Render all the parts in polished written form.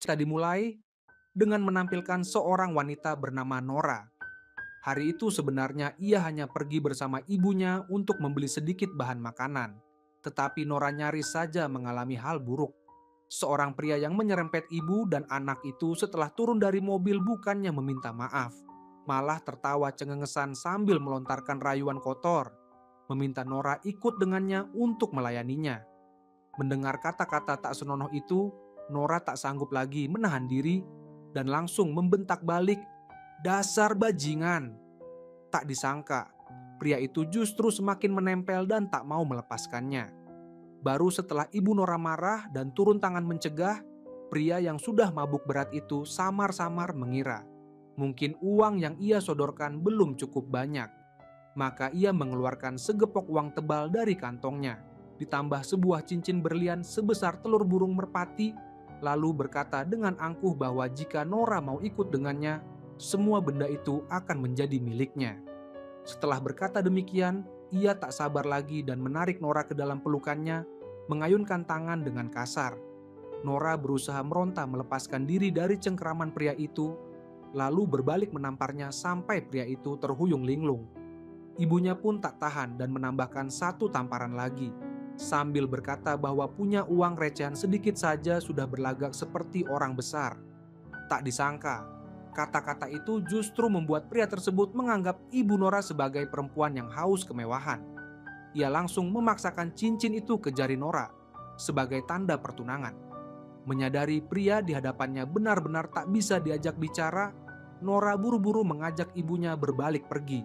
Cerita dimulai dengan menampilkan seorang wanita bernama Nora. Hari itu sebenarnya ia hanya pergi bersama ibunya untuk membeli sedikit bahan makanan. Tetapi Nora nyaris saja mengalami hal buruk. Seorang pria yang menyerempet ibu dan anak itu setelah turun dari mobil bukannya meminta maaf, malah tertawa cengengesan sambil melontarkan rayuan kotor, meminta Nora ikut dengannya untuk melayaninya. Mendengar kata-kata tak senonoh itu, Nora tak sanggup lagi menahan diri dan langsung membentak balik, "Dasar bajingan!" Tak disangka, pria itu justru semakin menempel dan tak mau melepaskannya. Baru setelah ibu Nora marah dan turun tangan mencegah, pria yang sudah mabuk berat itu samar-samar mengira mungkin uang yang ia sodorkan belum cukup banyak. Maka ia mengeluarkan segepok uang tebal dari kantongnya, ditambah sebuah cincin berlian sebesar telur burung merpati, lalu berkata dengan angkuh bahwa jika Nora mau ikut dengannya, semua benda itu akan menjadi miliknya. Setelah berkata demikian, ia tak sabar lagi dan menarik Nora ke dalam pelukannya, mengayunkan tangan dengan kasar. Nora berusaha meronta melepaskan diri dari cengkeraman pria itu, lalu berbalik menamparnya sampai pria itu terhuyung linglung. Ibunya pun tak tahan dan menambahkan satu tamparan lagi, sambil berkata bahwa punya uang recehan sedikit saja sudah berlagak seperti orang besar. Tak disangka, kata-kata itu justru membuat pria tersebut menganggap ibu Nora sebagai perempuan yang haus kemewahan. Ia langsung memaksakan cincin itu ke jari Nora sebagai tanda pertunangan. Menyadari pria di hadapannya benar-benar tak bisa diajak bicara, Nora buru-buru mengajak ibunya berbalik pergi.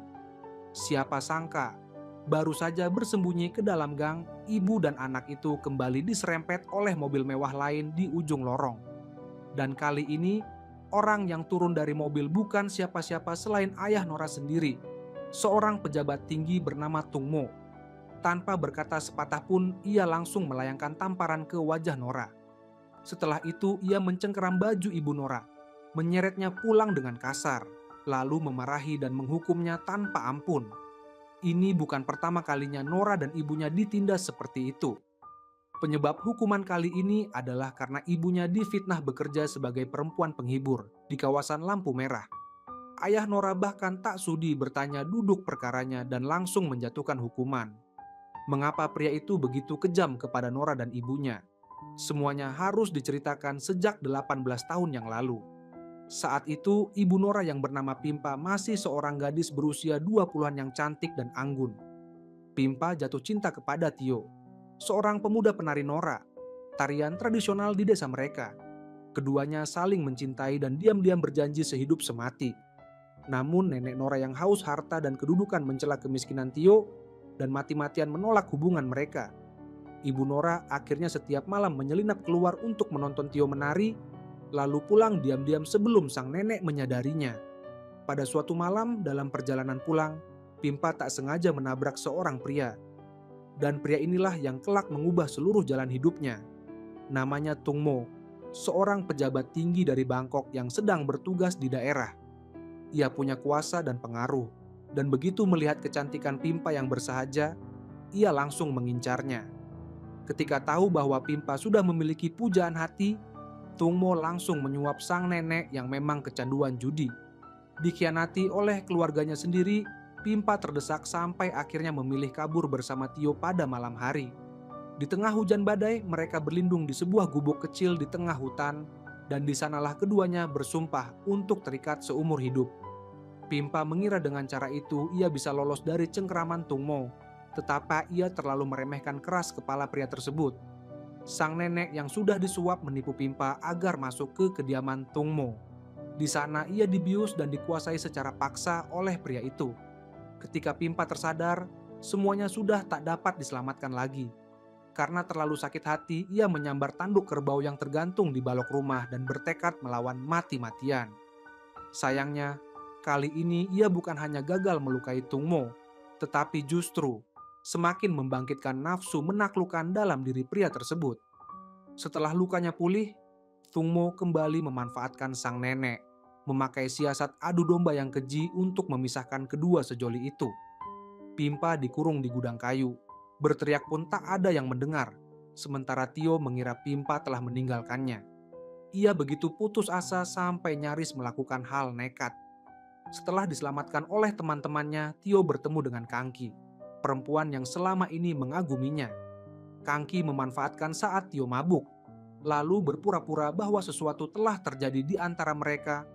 Siapa sangka, baru saja bersembunyi ke dalam gang, ibu dan anak itu kembali diserempet oleh mobil mewah lain di ujung lorong. Dan kali ini, orang yang turun dari mobil bukan siapa-siapa selain ayah Nora sendiri, seorang pejabat tinggi bernama Tung Mo. Tanpa berkata sepatah pun, ia langsung melayangkan tamparan ke wajah Nora. Setelah itu, ia mencengkeram baju ibu Nora, menyeretnya pulang dengan kasar, lalu memarahi dan menghukumnya tanpa ampun. Ini bukan pertama kalinya Nora dan ibunya ditindas seperti itu. Penyebab hukuman kali ini adalah karena ibunya difitnah bekerja sebagai perempuan penghibur di kawasan lampu merah. Ayah Nora bahkan tak sudi bertanya duduk perkaranya dan langsung menjatuhkan hukuman. Mengapa pria itu begitu kejam kepada Nora dan ibunya? Semuanya harus diceritakan sejak 18 tahun yang lalu. Saat itu, ibu Nora yang bernama Pimpa masih seorang gadis berusia 20-an yang cantik dan anggun. Pimpa jatuh cinta kepada Tio, seorang pemuda penari Nora, tarian tradisional di desa mereka. Keduanya saling mencintai dan diam-diam berjanji sehidup semati. Namun nenek Nora yang haus harta dan kedudukan mencela kemiskinan Tio dan mati-matian menolak hubungan mereka. Ibu Nora akhirnya setiap malam menyelinap keluar untuk menonton Tio menari, lalu pulang diam-diam sebelum sang nenek menyadarinya. Pada suatu malam dalam perjalanan pulang, Pimpa tak sengaja menabrak seorang pria. Dan pria inilah yang kelak mengubah seluruh jalan hidupnya. Namanya Tung Mo, seorang pejabat tinggi dari Bangkok yang sedang bertugas di daerah. Ia punya kuasa dan pengaruh, dan begitu melihat kecantikan Pimpa yang bersahaja, ia langsung mengincarnya. Ketika tahu bahwa Pimpa sudah memiliki pujaan hati, Tung Mo langsung menyuap sang nenek yang memang kecanduan judi. Dikhianati oleh keluarganya sendiri, Pimpa terdesak sampai akhirnya memilih kabur bersama Tio pada malam hari. Di tengah hujan badai, mereka berlindung di sebuah gubuk kecil di tengah hutan, dan di sanalah keduanya bersumpah untuk terikat seumur hidup. Pimpa mengira dengan cara itu ia bisa lolos dari cengkeraman Tung Mo, tetapi ia terlalu meremehkan keras kepala pria tersebut. Sang nenek yang sudah disuap menipu Pimpa agar masuk ke kediaman Tung Mo. Di sana ia dibius dan dikuasai secara paksa oleh pria itu. Ketika Pimpa tersadar, semuanya sudah tak dapat diselamatkan lagi. Karena terlalu sakit hati, ia menyambar tanduk kerbau yang tergantung di balok rumah dan bertekad melawan mati-matian. Sayangnya, kali ini ia bukan hanya gagal melukai Tung Mo, tetapi justru semakin membangkitkan nafsu menaklukkan dalam diri pria tersebut. Setelah lukanya pulih, Tung Mo kembali memanfaatkan sang nenek, memakai siasat adu domba yang keji untuk memisahkan kedua sejoli itu. Pimpa dikurung di gudang kayu, berteriak pun tak ada yang mendengar, sementara Tio mengira Pimpa telah meninggalkannya. Ia begitu putus asa sampai nyaris melakukan hal nekat. Setelah diselamatkan oleh teman-temannya, Tio bertemu dengan Kangki, perempuan yang selama ini mengaguminya. Kangki memanfaatkan saat Tio mabuk, lalu berpura-pura bahwa sesuatu telah terjadi di antara mereka,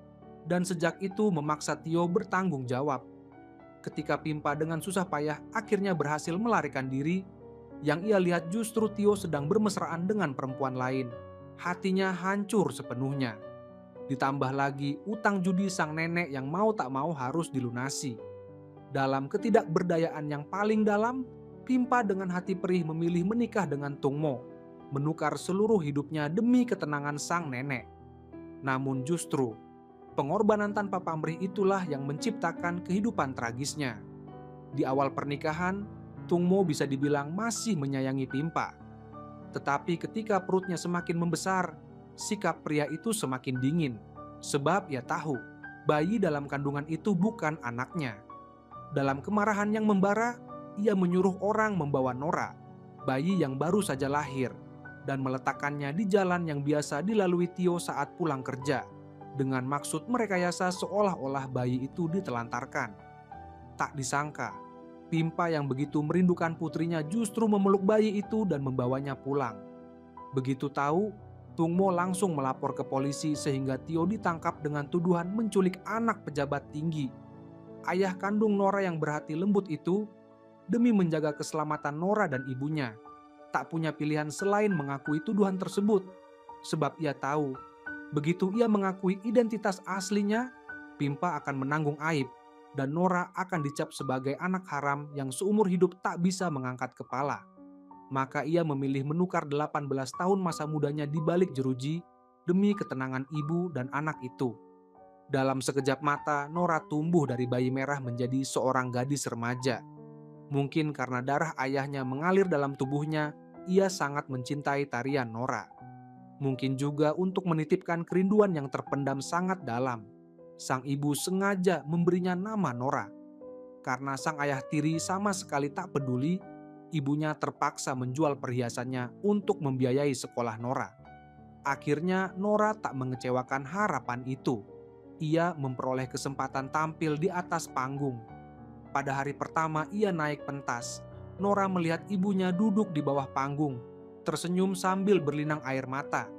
dan sejak itu memaksa Tio bertanggung jawab. Ketika Pimpa dengan susah payah akhirnya berhasil melarikan diri, yang ia lihat justru Tio sedang bermesraan dengan perempuan lain. Hatinya hancur sepenuhnya. Ditambah lagi utang judi sang nenek yang mau tak mau harus dilunasi. Dalam ketidakberdayaan yang paling dalam, Pimpa dengan hati perih memilih menikah dengan Tungmo, menukar seluruh hidupnya demi ketenangan sang nenek. Namun justru, pengorbanan tanpa pamrih itulah yang menciptakan kehidupan tragisnya. Di awal pernikahan, Tungmo bisa dibilang masih menyayangi Pimpa. Tetapi ketika perutnya semakin membesar, sikap pria itu semakin dingin. Sebab ia tahu, bayi dalam kandungan itu bukan anaknya. Dalam kemarahan yang membara, ia menyuruh orang membawa Nora, bayi yang baru saja lahir, dan meletakkannya di jalan yang biasa dilalui Tio saat pulang kerja, dengan maksud merekayasa seolah-olah bayi itu ditelantarkan. Tak disangka, Pimpa yang begitu merindukan putrinya justru memeluk bayi itu dan membawanya pulang. Begitu tahu, Tungmo langsung melapor ke polisi sehingga Tio ditangkap dengan tuduhan menculik anak pejabat tinggi. Ayah kandung Nora yang berhati lembut itu, demi menjaga keselamatan Nora dan ibunya, tak punya pilihan selain mengakui tuduhan tersebut. Sebab ia tahu, begitu ia mengakui identitas aslinya, Pimpa akan menanggung aib dan Nora akan dicap sebagai anak haram yang seumur hidup tak bisa mengangkat kepala. Maka ia memilih menukar 18 tahun masa mudanya di balik jeruji demi ketenangan ibu dan anak itu. Dalam sekejap mata, Nora tumbuh dari bayi merah menjadi seorang gadis remaja. Mungkin karena darah ayahnya mengalir dalam tubuhnya, ia sangat mencintai tarian Nora. Mungkin juga untuk menitipkan kerinduan yang terpendam sangat dalam, sang ibu sengaja memberinya nama Nora. Karena sang ayah tiri sama sekali tak peduli, ibunya terpaksa menjual perhiasannya untuk membiayai sekolah Nora. Akhirnya Nora tak mengecewakan harapan itu. Ia memperoleh kesempatan tampil di atas panggung. Pada hari pertama ia naik pentas, Nora melihat ibunya duduk di bawah panggung, tersenyum sambil berlinang air mata.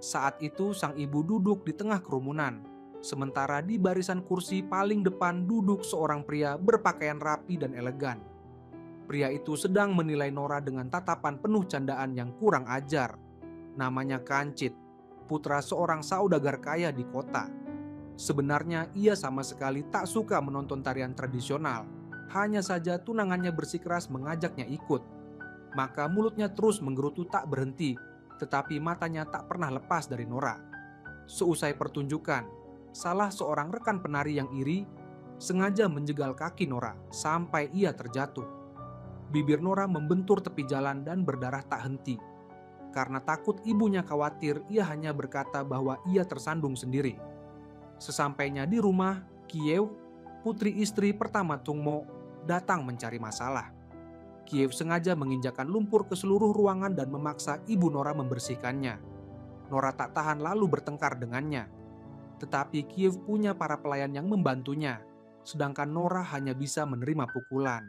Saat itu sang ibu duduk di tengah kerumunan, sementara di barisan kursi paling depan duduk seorang pria berpakaian rapi dan elegan. Pria itu sedang menilai Nora dengan tatapan penuh candaan yang kurang ajar. Namanya Kancit, putra seorang saudagar kaya di kota. Sebenarnya ia sama sekali tak suka menonton tarian tradisional. Hanya saja tunangannya bersikeras mengajaknya ikut. Maka mulutnya terus menggerutu tak berhenti, tetapi matanya tak pernah lepas dari Nora. Seusai pertunjukan, salah seorang rekan penari yang iri sengaja menjegal kaki Nora sampai ia terjatuh. Bibir Nora membentur tepi jalan dan berdarah tak henti. Karena takut ibunya khawatir, ia hanya berkata bahwa ia tersandung sendiri. Sesampainya di rumah, Kiev, putri istri pertama Tungmo, datang mencari masalah. Kiev sengaja menginjakan lumpur ke seluruh ruangan dan memaksa ibu Nora membersihkannya. Nora tak tahan lalu bertengkar dengannya. Tetapi Kiev punya para pelayan yang membantunya, sedangkan Nora hanya bisa menerima pukulan.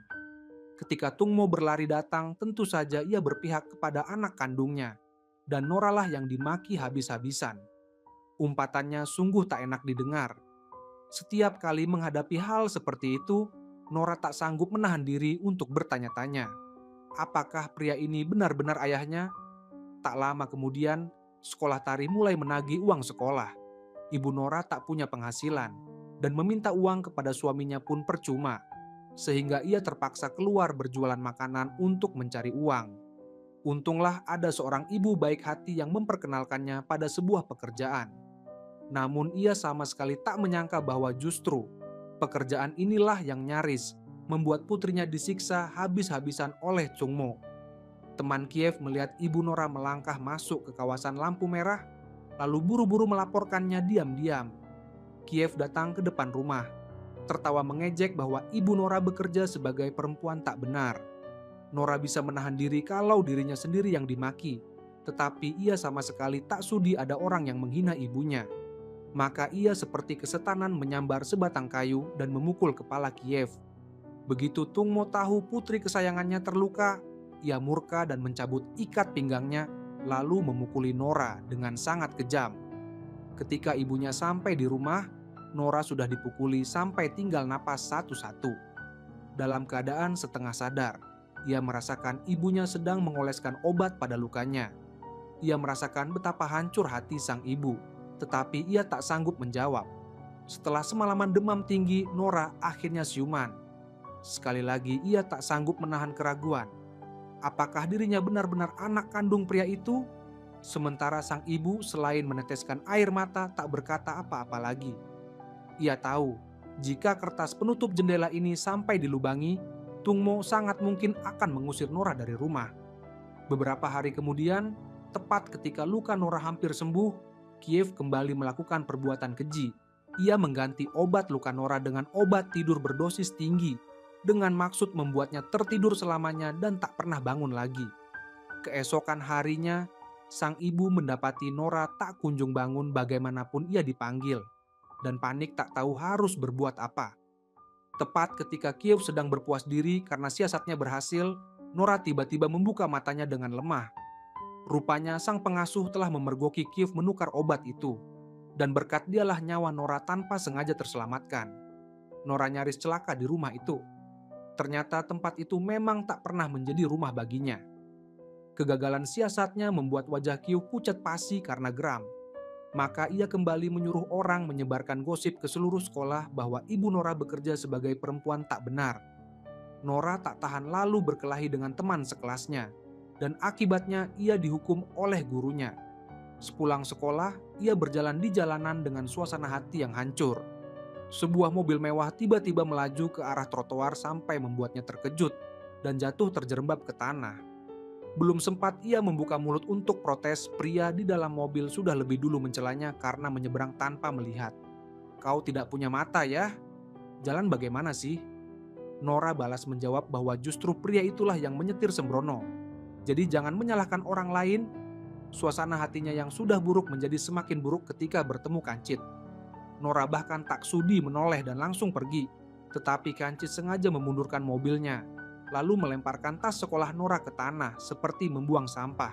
Ketika Tungmo berlari datang, tentu saja ia berpihak kepada anak kandungnya, dan Nora lah yang dimaki habis-habisan. Umpatannya sungguh tak enak didengar. Setiap kali menghadapi hal seperti itu, Nora tak sanggup menahan diri untuk bertanya-tanya, apakah pria ini benar-benar ayahnya? Tak lama kemudian, sekolah tari mulai menagih uang sekolah. Ibu Nora tak punya penghasilan, dan meminta uang kepada suaminya pun percuma, sehingga ia terpaksa keluar berjualan makanan untuk mencari uang. Untunglah ada seorang ibu baik hati yang memperkenalkannya pada sebuah pekerjaan. Namun ia sama sekali tak menyangka bahwa justru pekerjaan inilah yang nyaris membuat putrinya disiksa habis-habisan oleh Tungmo. Teman Kiev melihat ibu Nora melangkah masuk ke kawasan lampu merah, lalu buru-buru melaporkannya diam-diam. Kiev datang ke depan rumah, tertawa mengejek bahwa ibu Nora bekerja sebagai perempuan tak benar. Nora bisa menahan diri kalau dirinya sendiri yang dimaki. tetapi ia sama sekali tak sudi ada orang yang menghina ibunya. Maka ia seperti kesetanan menyambar sebatang kayu dan memukul kepala Kiev. Begitu Tungmo tahu putri kesayangannya terluka, ia murka dan mencabut ikat pinggangnya lalu memukuli Nora dengan sangat kejam. Ketika ibunya sampai di rumah, Nora sudah dipukuli sampai tinggal napas satu-satu. Dalam keadaan setengah sadar, ia merasakan ibunya sedang mengoleskan obat pada lukanya. Ia merasakan betapa hancur hati sang ibu, tetapi ia tak sanggup menjawab. Setelah semalaman demam tinggi, Nora akhirnya siuman. Sekali lagi ia tak sanggup menahan keraguan. Apakah dirinya benar-benar anak kandung pria itu? Sementara sang ibu selain meneteskan air mata tak berkata apa-apa lagi. Ia tahu, jika kertas penutup jendela ini sampai dilubangi, Tungmo sangat mungkin akan mengusir Nora dari rumah. Beberapa hari kemudian, tepat ketika luka Nora hampir sembuh, Kiev kembali melakukan perbuatan keji. Ia mengganti obat luka Nora dengan obat tidur berdosis tinggi, dengan maksud membuatnya tertidur selamanya dan tak pernah bangun lagi. Keesokan harinya, sang ibu mendapati Nora tak kunjung bangun bagaimanapun ia dipanggil, dan panik tak tahu harus berbuat apa. Tepat ketika Kiev sedang berpuas diri karena siasatnya berhasil, Nora tiba-tiba membuka matanya dengan lemah. Rupanya sang pengasuh telah memergoki Kiev menukar obat itu, dan berkat dialah nyawa Nora tanpa sengaja terselamatkan. Nora nyaris celaka di rumah itu. Ternyata tempat itu memang tak pernah menjadi rumah baginya. Kegagalan siasatnya membuat wajah Kiev pucat pasi karena geram. Maka ia kembali menyuruh orang menyebarkan gosip ke seluruh sekolah bahwa ibu Nora bekerja sebagai perempuan tak benar. Nora tak tahan lalu berkelahi dengan teman sekelasnya, dan akibatnya ia dihukum oleh gurunya. Sepulang sekolah, ia berjalan di jalanan dengan suasana hati yang hancur. Sebuah mobil mewah tiba-tiba melaju ke arah trotoar sampai membuatnya terkejut dan jatuh terjerembab ke tanah. Belum sempat ia membuka mulut untuk protes, pria di dalam mobil sudah lebih dulu mencelanya karena menyeberang tanpa melihat. "Kau tidak punya mata ya? Jalan bagaimana sih?" Nora balas menjawab bahwa justru pria itulah yang menyetir sembrono. Jadi jangan menyalahkan orang lain. Suasana hatinya yang sudah buruk menjadi semakin buruk ketika bertemu Kancit. Nora bahkan tak sudi menoleh dan langsung pergi. Tetapi Kancit sengaja memundurkan mobilnya, lalu melemparkan tas sekolah Nora ke tanah seperti membuang sampah.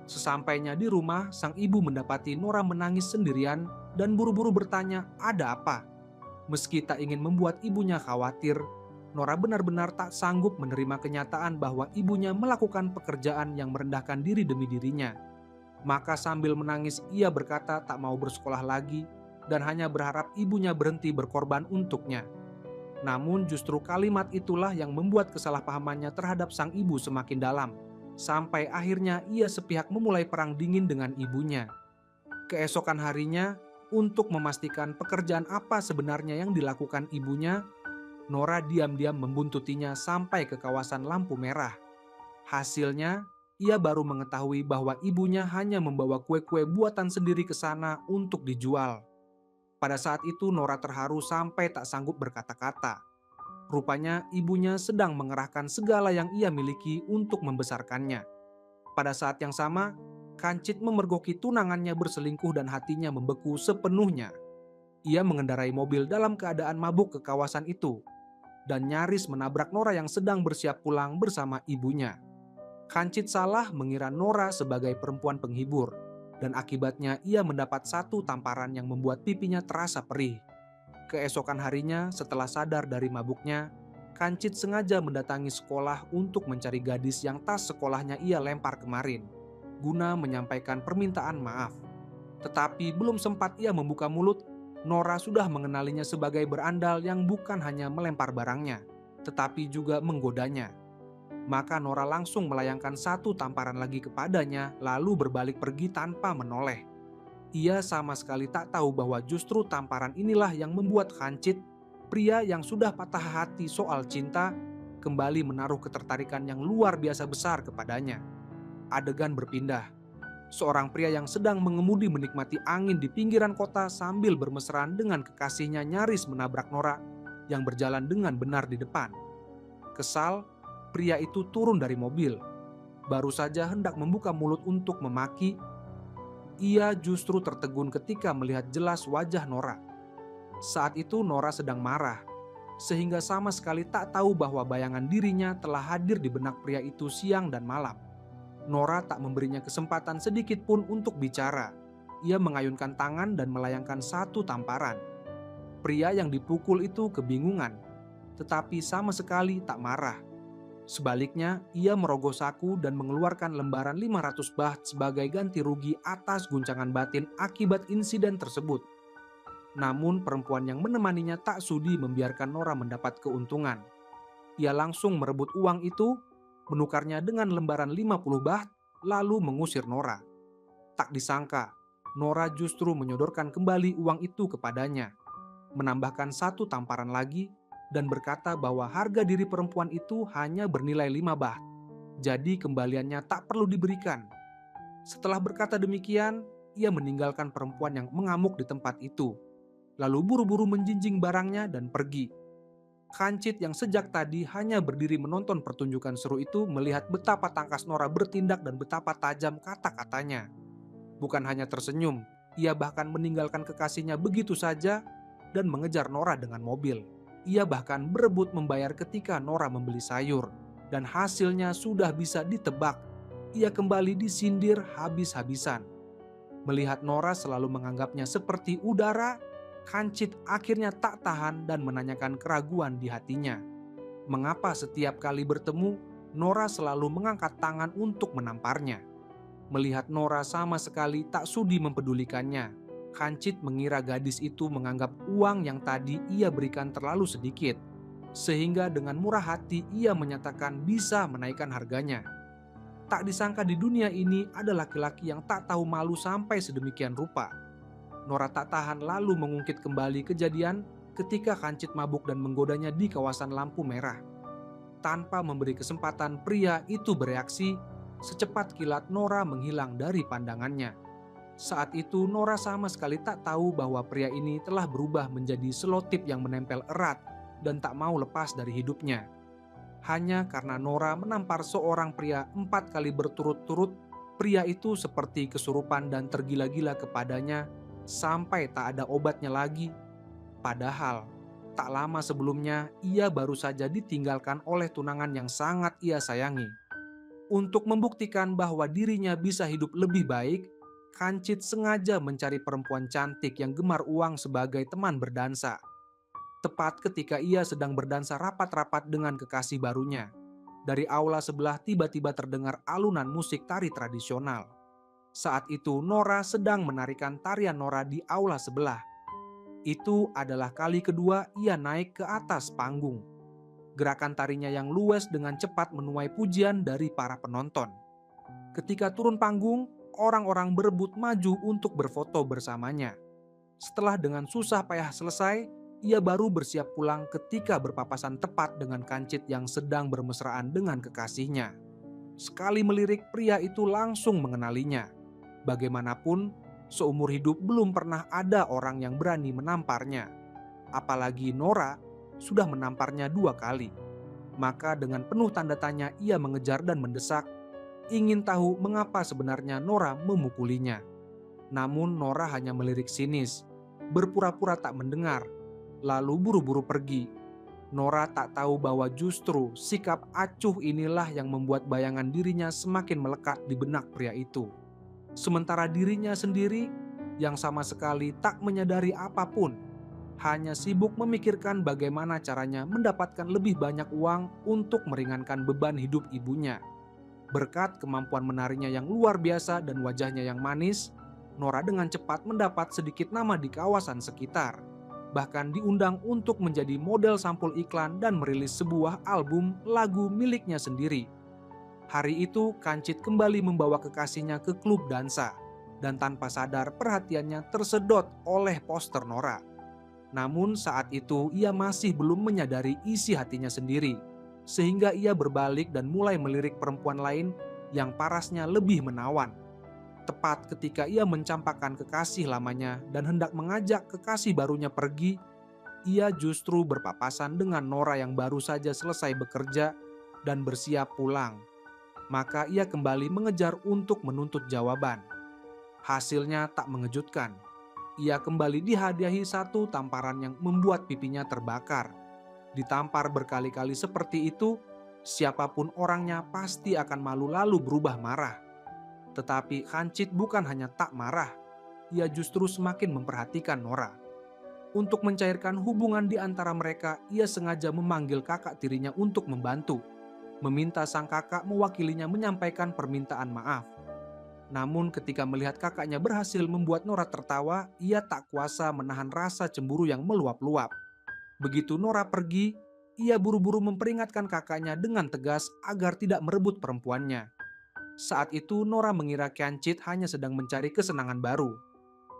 Sesampainya di rumah, sang ibu mendapati Nora menangis sendirian dan buru-buru bertanya, "Ada apa?" Meski tak ingin membuat ibunya khawatir, Nora benar-benar tak sanggup menerima kenyataan bahwa ibunya melakukan pekerjaan yang merendahkan diri demi dirinya. Maka sambil menangis ia berkata tak mau bersekolah lagi dan hanya berharap ibunya berhenti berkorban untuknya. Namun justru kalimat itulah yang membuat kesalahpahamannya terhadap sang ibu semakin dalam. Sampai akhirnya ia sepihak memulai perang dingin dengan ibunya. Keesokan harinya, untuk memastikan pekerjaan apa sebenarnya yang dilakukan ibunya, Nora diam-diam membuntutinya sampai ke kawasan lampu merah. Hasilnya, ia baru mengetahui bahwa ibunya hanya membawa kue-kue buatan sendiri ke sana untuk dijual. Pada saat itu Nora terharu sampai tak sanggup berkata-kata. Rupanya ibunya sedang mengerahkan segala yang ia miliki untuk membesarkannya. Pada saat yang sama, Kancit memergoki tunangannya berselingkuh dan hatinya membeku sepenuhnya. Ia mengendarai mobil dalam keadaan mabuk ke kawasan itu dan nyaris menabrak Nora yang sedang bersiap pulang bersama ibunya. Kancit salah mengira Nora sebagai perempuan penghibur, dan akibatnya ia mendapat satu tamparan yang membuat pipinya terasa perih. Keesokan harinya, setelah sadar dari mabuknya, Kancit sengaja mendatangi sekolah untuk mencari gadis yang tas sekolahnya ia lempar kemarin, guna menyampaikan permintaan maaf. Tetapi belum sempat ia membuka mulut, Nora sudah mengenalinya sebagai berandal yang bukan hanya melempar barangnya, tetapi juga menggodanya. Maka Nora langsung melayangkan satu tamparan lagi kepadanya, lalu berbalik pergi tanpa menoleh. Ia sama sekali tak tahu bahwa justru tamparan inilah yang membuat Kancit, pria yang sudah patah hati soal cinta, kembali menaruh ketertarikan yang luar biasa besar kepadanya. Adegan berpindah. Seorang pria yang sedang mengemudi menikmati angin di pinggiran kota sambil bermesraan dengan kekasihnya nyaris menabrak Nora yang berjalan dengan benar di depan. Kesal, pria itu turun dari mobil. Baru saja hendak membuka mulut untuk memaki, ia justru tertegun ketika melihat jelas wajah Nora. Saat itu Nora sedang marah, sehingga sama sekali tak tahu bahwa bayangan dirinya telah hadir di benak pria itu siang dan malam. Nora tak memberinya kesempatan sedikit pun untuk bicara. Ia mengayunkan tangan dan melayangkan satu tamparan. Pria yang dipukul itu kebingungan, tetapi sama sekali tak marah. Sebaliknya, ia merogoh saku dan mengeluarkan lembaran 500 baht sebagai ganti rugi atas guncangan batin akibat insiden tersebut. Namun perempuan yang menemaninya tak sudi membiarkan Nora mendapat keuntungan. Ia langsung merebut uang itu, menukarnya dengan lembaran 50 baht, lalu mengusir Nora. Tak disangka, Nora justru menyodorkan kembali uang itu kepadanya, menambahkan satu tamparan lagi, dan berkata bahwa harga diri perempuan itu hanya bernilai 5 baht. Jadi kembaliannya tak perlu diberikan. Setelah berkata demikian, ia meninggalkan perempuan yang mengamuk di tempat itu, lalu buru-buru menjinjing barangnya dan pergi. Kancit yang sejak tadi hanya berdiri menonton pertunjukan seru itu melihat betapa tangkas Nora bertindak dan betapa tajam kata-katanya. Bukan hanya tersenyum, ia bahkan meninggalkan kekasihnya begitu saja dan mengejar Nora dengan mobil. Ia bahkan berebut membayar ketika Nora membeli sayur, dan hasilnya sudah bisa ditebak. Ia kembali disindir habis-habisan. Melihat Nora selalu menganggapnya seperti udara, Kancit akhirnya tak tahan dan menanyakan keraguan di hatinya. Mengapa setiap kali bertemu, Nora selalu mengangkat tangan untuk menamparnya? Melihat Nora sama sekali tak sudi mempedulikannya, Kancit mengira gadis itu menganggap uang yang tadi ia berikan terlalu sedikit, sehingga dengan murah hati ia menyatakan bisa menaikkan harganya. Tak disangka di dunia ini ada laki-laki yang tak tahu malu sampai sedemikian rupa. Nora tak tahan lalu mengungkit kembali kejadian ketika Kancit mabuk dan menggodanya di kawasan lampu merah. Tanpa memberi kesempatan pria itu bereaksi, secepat kilat Nora menghilang dari pandangannya. Saat itu Nora sama sekali tak tahu bahwa pria ini telah berubah menjadi selotip yang menempel erat dan tak mau lepas dari hidupnya. Hanya karena Nora menampar seorang pria 4 kali berturut-turut, pria itu seperti kesurupan dan tergila-gila kepadanya sampai tak ada obatnya lagi. Padahal, tak lama sebelumnya ia baru saja ditinggalkan oleh tunangan yang sangat ia sayangi. Untuk membuktikan bahwa dirinya bisa hidup lebih baik, Kancit sengaja mencari perempuan cantik yang gemar uang sebagai teman berdansa. Tepat ketika ia sedang berdansa rapat-rapat dengan kekasih barunya, dari aula sebelah tiba-tiba terdengar alunan musik tari tradisional. Saat itu Nora sedang menarikan tarian Nora di aula sebelah. Itu adalah kali kedua ia naik ke atas panggung. Gerakan tarinya yang luwes dengan cepat menuai pujian dari para penonton. Ketika turun panggung, orang-orang berebut maju untuk berfoto bersamanya. Setelah dengan susah payah selesai, ia baru bersiap pulang ketika berpapasan tepat dengan Kancit yang sedang bermesraan dengan kekasihnya. Sekali melirik, pria itu langsung mengenalinya. Bagaimanapun, seumur hidup belum pernah ada orang yang berani menamparnya. Apalagi Nora sudah menamparnya 2 kali. Maka dengan penuh tanda tanya ia mengejar dan mendesak, ingin tahu mengapa sebenarnya Nora memukulinya. Namun Nora hanya melirik sinis, berpura-pura tak mendengar, lalu buru-buru pergi. Nora tak tahu bahwa justru sikap acuh inilah yang membuat bayangan dirinya semakin melekat di benak pria itu. Sementara dirinya sendiri yang sama sekali tak menyadari apapun, hanya sibuk memikirkan bagaimana caranya mendapatkan lebih banyak uang untuk meringankan beban hidup ibunya. Berkat kemampuan menarinya yang luar biasa dan wajahnya yang manis, Nora dengan cepat mendapat sedikit nama di kawasan sekitar. Bahkan diundang untuk menjadi model sampul iklan dan merilis sebuah album lagu miliknya sendiri. Hari itu Kancit kembali membawa kekasihnya ke klub dansa, dan tanpa sadar perhatiannya tersedot oleh poster Nora. Namun saat itu ia masih belum menyadari isi hatinya sendiri, sehingga ia berbalik dan mulai melirik perempuan lain yang parasnya lebih menawan. Tepat ketika ia mencampakkan kekasih lamanya dan hendak mengajak kekasih barunya pergi, ia justru berpapasan dengan Nora yang baru saja selesai bekerja dan bersiap pulang. Maka ia kembali mengejar untuk menuntut jawaban. Hasilnya tak mengejutkan. Ia kembali dihadiahi satu tamparan yang membuat pipinya terbakar. Ditampar berkali-kali seperti itu, siapapun orangnya pasti akan malu lalu berubah marah. Tetapi Khancit bukan hanya tak marah, ia justru semakin memperhatikan Nora. Untuk mencairkan hubungan di antara mereka, ia sengaja memanggil kakak tirinya untuk membantu, meminta sang kakak mewakilinya menyampaikan permintaan maaf. Namun ketika melihat kakaknya berhasil membuat Nora tertawa, ia tak kuasa menahan rasa cemburu yang meluap-luap. Begitu Nora pergi, ia buru-buru memperingatkan kakaknya dengan tegas agar tidak merebut perempuannya. Saat itu Nora mengira Khancit hanya sedang mencari kesenangan baru.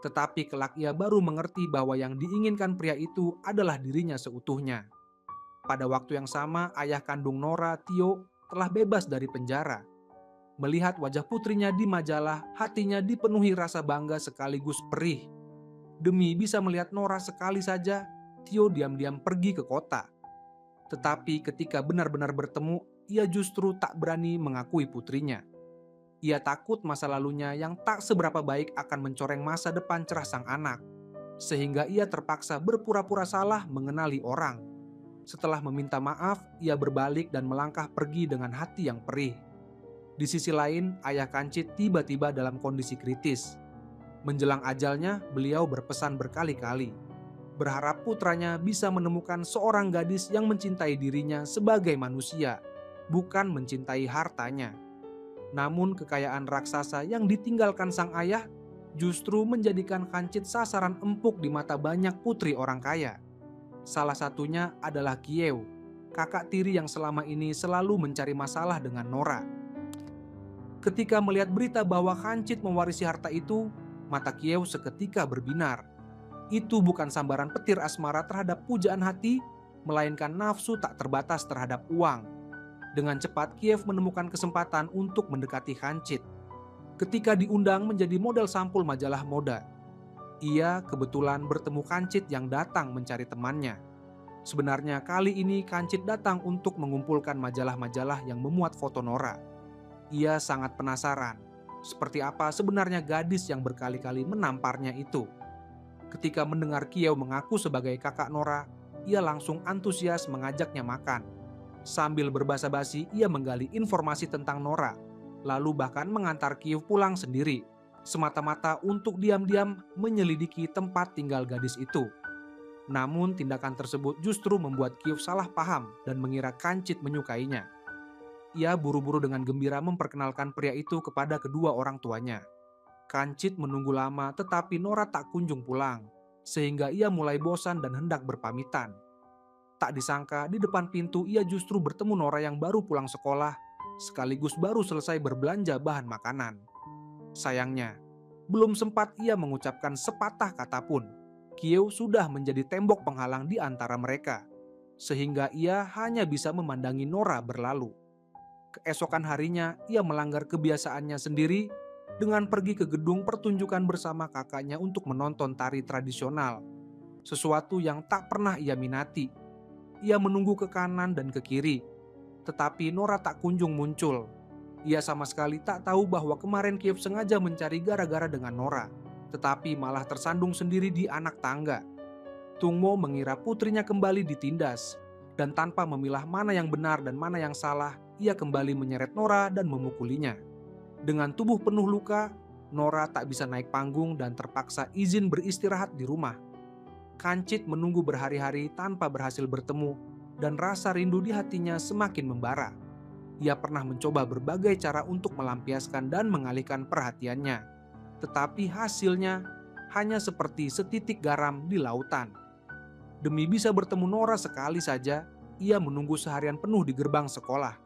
Tetapi kelak ia baru mengerti bahwa yang diinginkan pria itu adalah dirinya seutuhnya. Pada waktu yang sama, ayah kandung Nora, Tio, telah bebas dari penjara. Melihat wajah putrinya di majalah, hatinya dipenuhi rasa bangga sekaligus perih. Demi bisa melihat Nora sekali saja, Tio diam-diam pergi ke kota. Tetapi ketika benar-benar bertemu, ia justru tak berani mengakui putrinya. Ia takut masa lalunya yang tak seberapa baik akan mencoreng masa depan cerah sang anak, sehingga ia terpaksa berpura-pura salah mengenali orang. Setelah meminta maaf, ia berbalik dan melangkah pergi dengan hati yang perih. Di sisi lain, ayah Khancit tiba-tiba dalam kondisi kritis. Menjelang ajalnya, beliau berpesan berkali-kali, berharap putranya bisa menemukan seorang gadis yang mencintai dirinya sebagai manusia, bukan mencintai hartanya. Namun kekayaan raksasa yang ditinggalkan sang ayah justru menjadikan Khancit sasaran empuk di mata banyak putri orang kaya. Salah satunya adalah Kiew, kakak tiri yang selama ini selalu mencari masalah dengan Nora. Ketika melihat berita bahwa Khancit mewarisi harta itu, mata Kiew seketika berbinar. Itu bukan sambaran petir asmara terhadap pujaan hati, melainkan nafsu tak terbatas terhadap uang. Dengan cepat Kiev menemukan kesempatan untuk mendekati Khancit. Ketika diundang menjadi model sampul majalah moda, ia kebetulan bertemu Khancit yang datang mencari temannya. Sebenarnya kali ini Khancit datang untuk mengumpulkan majalah-majalah yang memuat foto Nora. Ia sangat penasaran, seperti apa sebenarnya gadis yang berkali-kali menamparnya itu. Ketika mendengar Kiew mengaku sebagai kakak Nora, ia langsung antusias mengajaknya makan. Sambil berbasa-basi, ia menggali informasi tentang Nora, lalu bahkan mengantar Kiew pulang sendiri, semata-mata untuk diam-diam menyelidiki tempat tinggal gadis itu. Namun tindakan tersebut justru membuat Kiew salah paham dan mengira Khancit menyukainya. Ia buru-buru dengan gembira memperkenalkan pria itu kepada kedua orang tuanya. Khancit menunggu lama tetapi Nora tak kunjung pulang, sehingga ia mulai bosan dan hendak berpamitan. Tak disangka di depan pintu ia justru bertemu Nora yang baru pulang sekolah, sekaligus baru selesai berbelanja bahan makanan. Sayangnya, belum sempat ia mengucapkan sepatah kata pun, Kiew sudah menjadi tembok penghalang di antara mereka, sehingga ia hanya bisa memandangi Nora berlalu. Keesokan harinya ia melanggar kebiasaannya sendiri dengan pergi ke gedung pertunjukan bersama kakaknya untuk menonton tari tradisional, sesuatu yang tak pernah ia minati. Ia menunggu ke kanan dan ke kiri, tetapi Nora tak kunjung muncul. Ia sama sekali tak tahu bahwa kemarin Kiev sengaja mencari gara-gara dengan Nora, tetapi malah tersandung sendiri di anak tangga. Tungmo mengira putrinya kembali ditindas, dan tanpa memilah mana yang benar dan mana yang salah, ia kembali menyeret Nora dan memukulinya. Dengan tubuh penuh luka, Nora tak bisa naik panggung dan terpaksa izin beristirahat di rumah. Khancit menunggu berhari-hari tanpa berhasil bertemu, dan rasa rindu di hatinya semakin membara. Ia pernah mencoba berbagai cara untuk melampiaskan dan mengalihkan perhatiannya, tetapi hasilnya hanya seperti setitik garam di lautan. Demi bisa bertemu Nora sekali saja, ia menunggu seharian penuh di gerbang sekolah.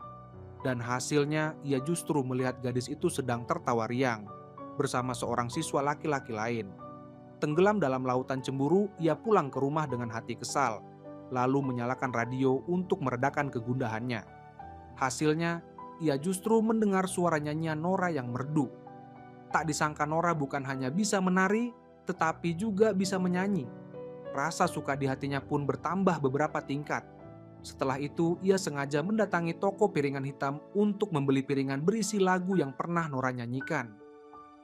Dan hasilnya ia justru melihat gadis itu sedang tertawa riang bersama seorang siswa laki-laki lain. Tenggelam dalam lautan cemburu, ia pulang ke rumah dengan hati kesal, lalu menyalakan radio untuk meredakan kegundahannya. Hasilnya, ia justru mendengar suara nyanyian Nora yang merdu. Tak disangka Nora bukan hanya bisa menari, tetapi juga bisa menyanyi. Rasa suka di hatinya pun bertambah beberapa tingkat. Setelah itu, ia sengaja mendatangi toko piringan hitam untuk membeli piringan berisi lagu yang pernah Nora nyanyikan.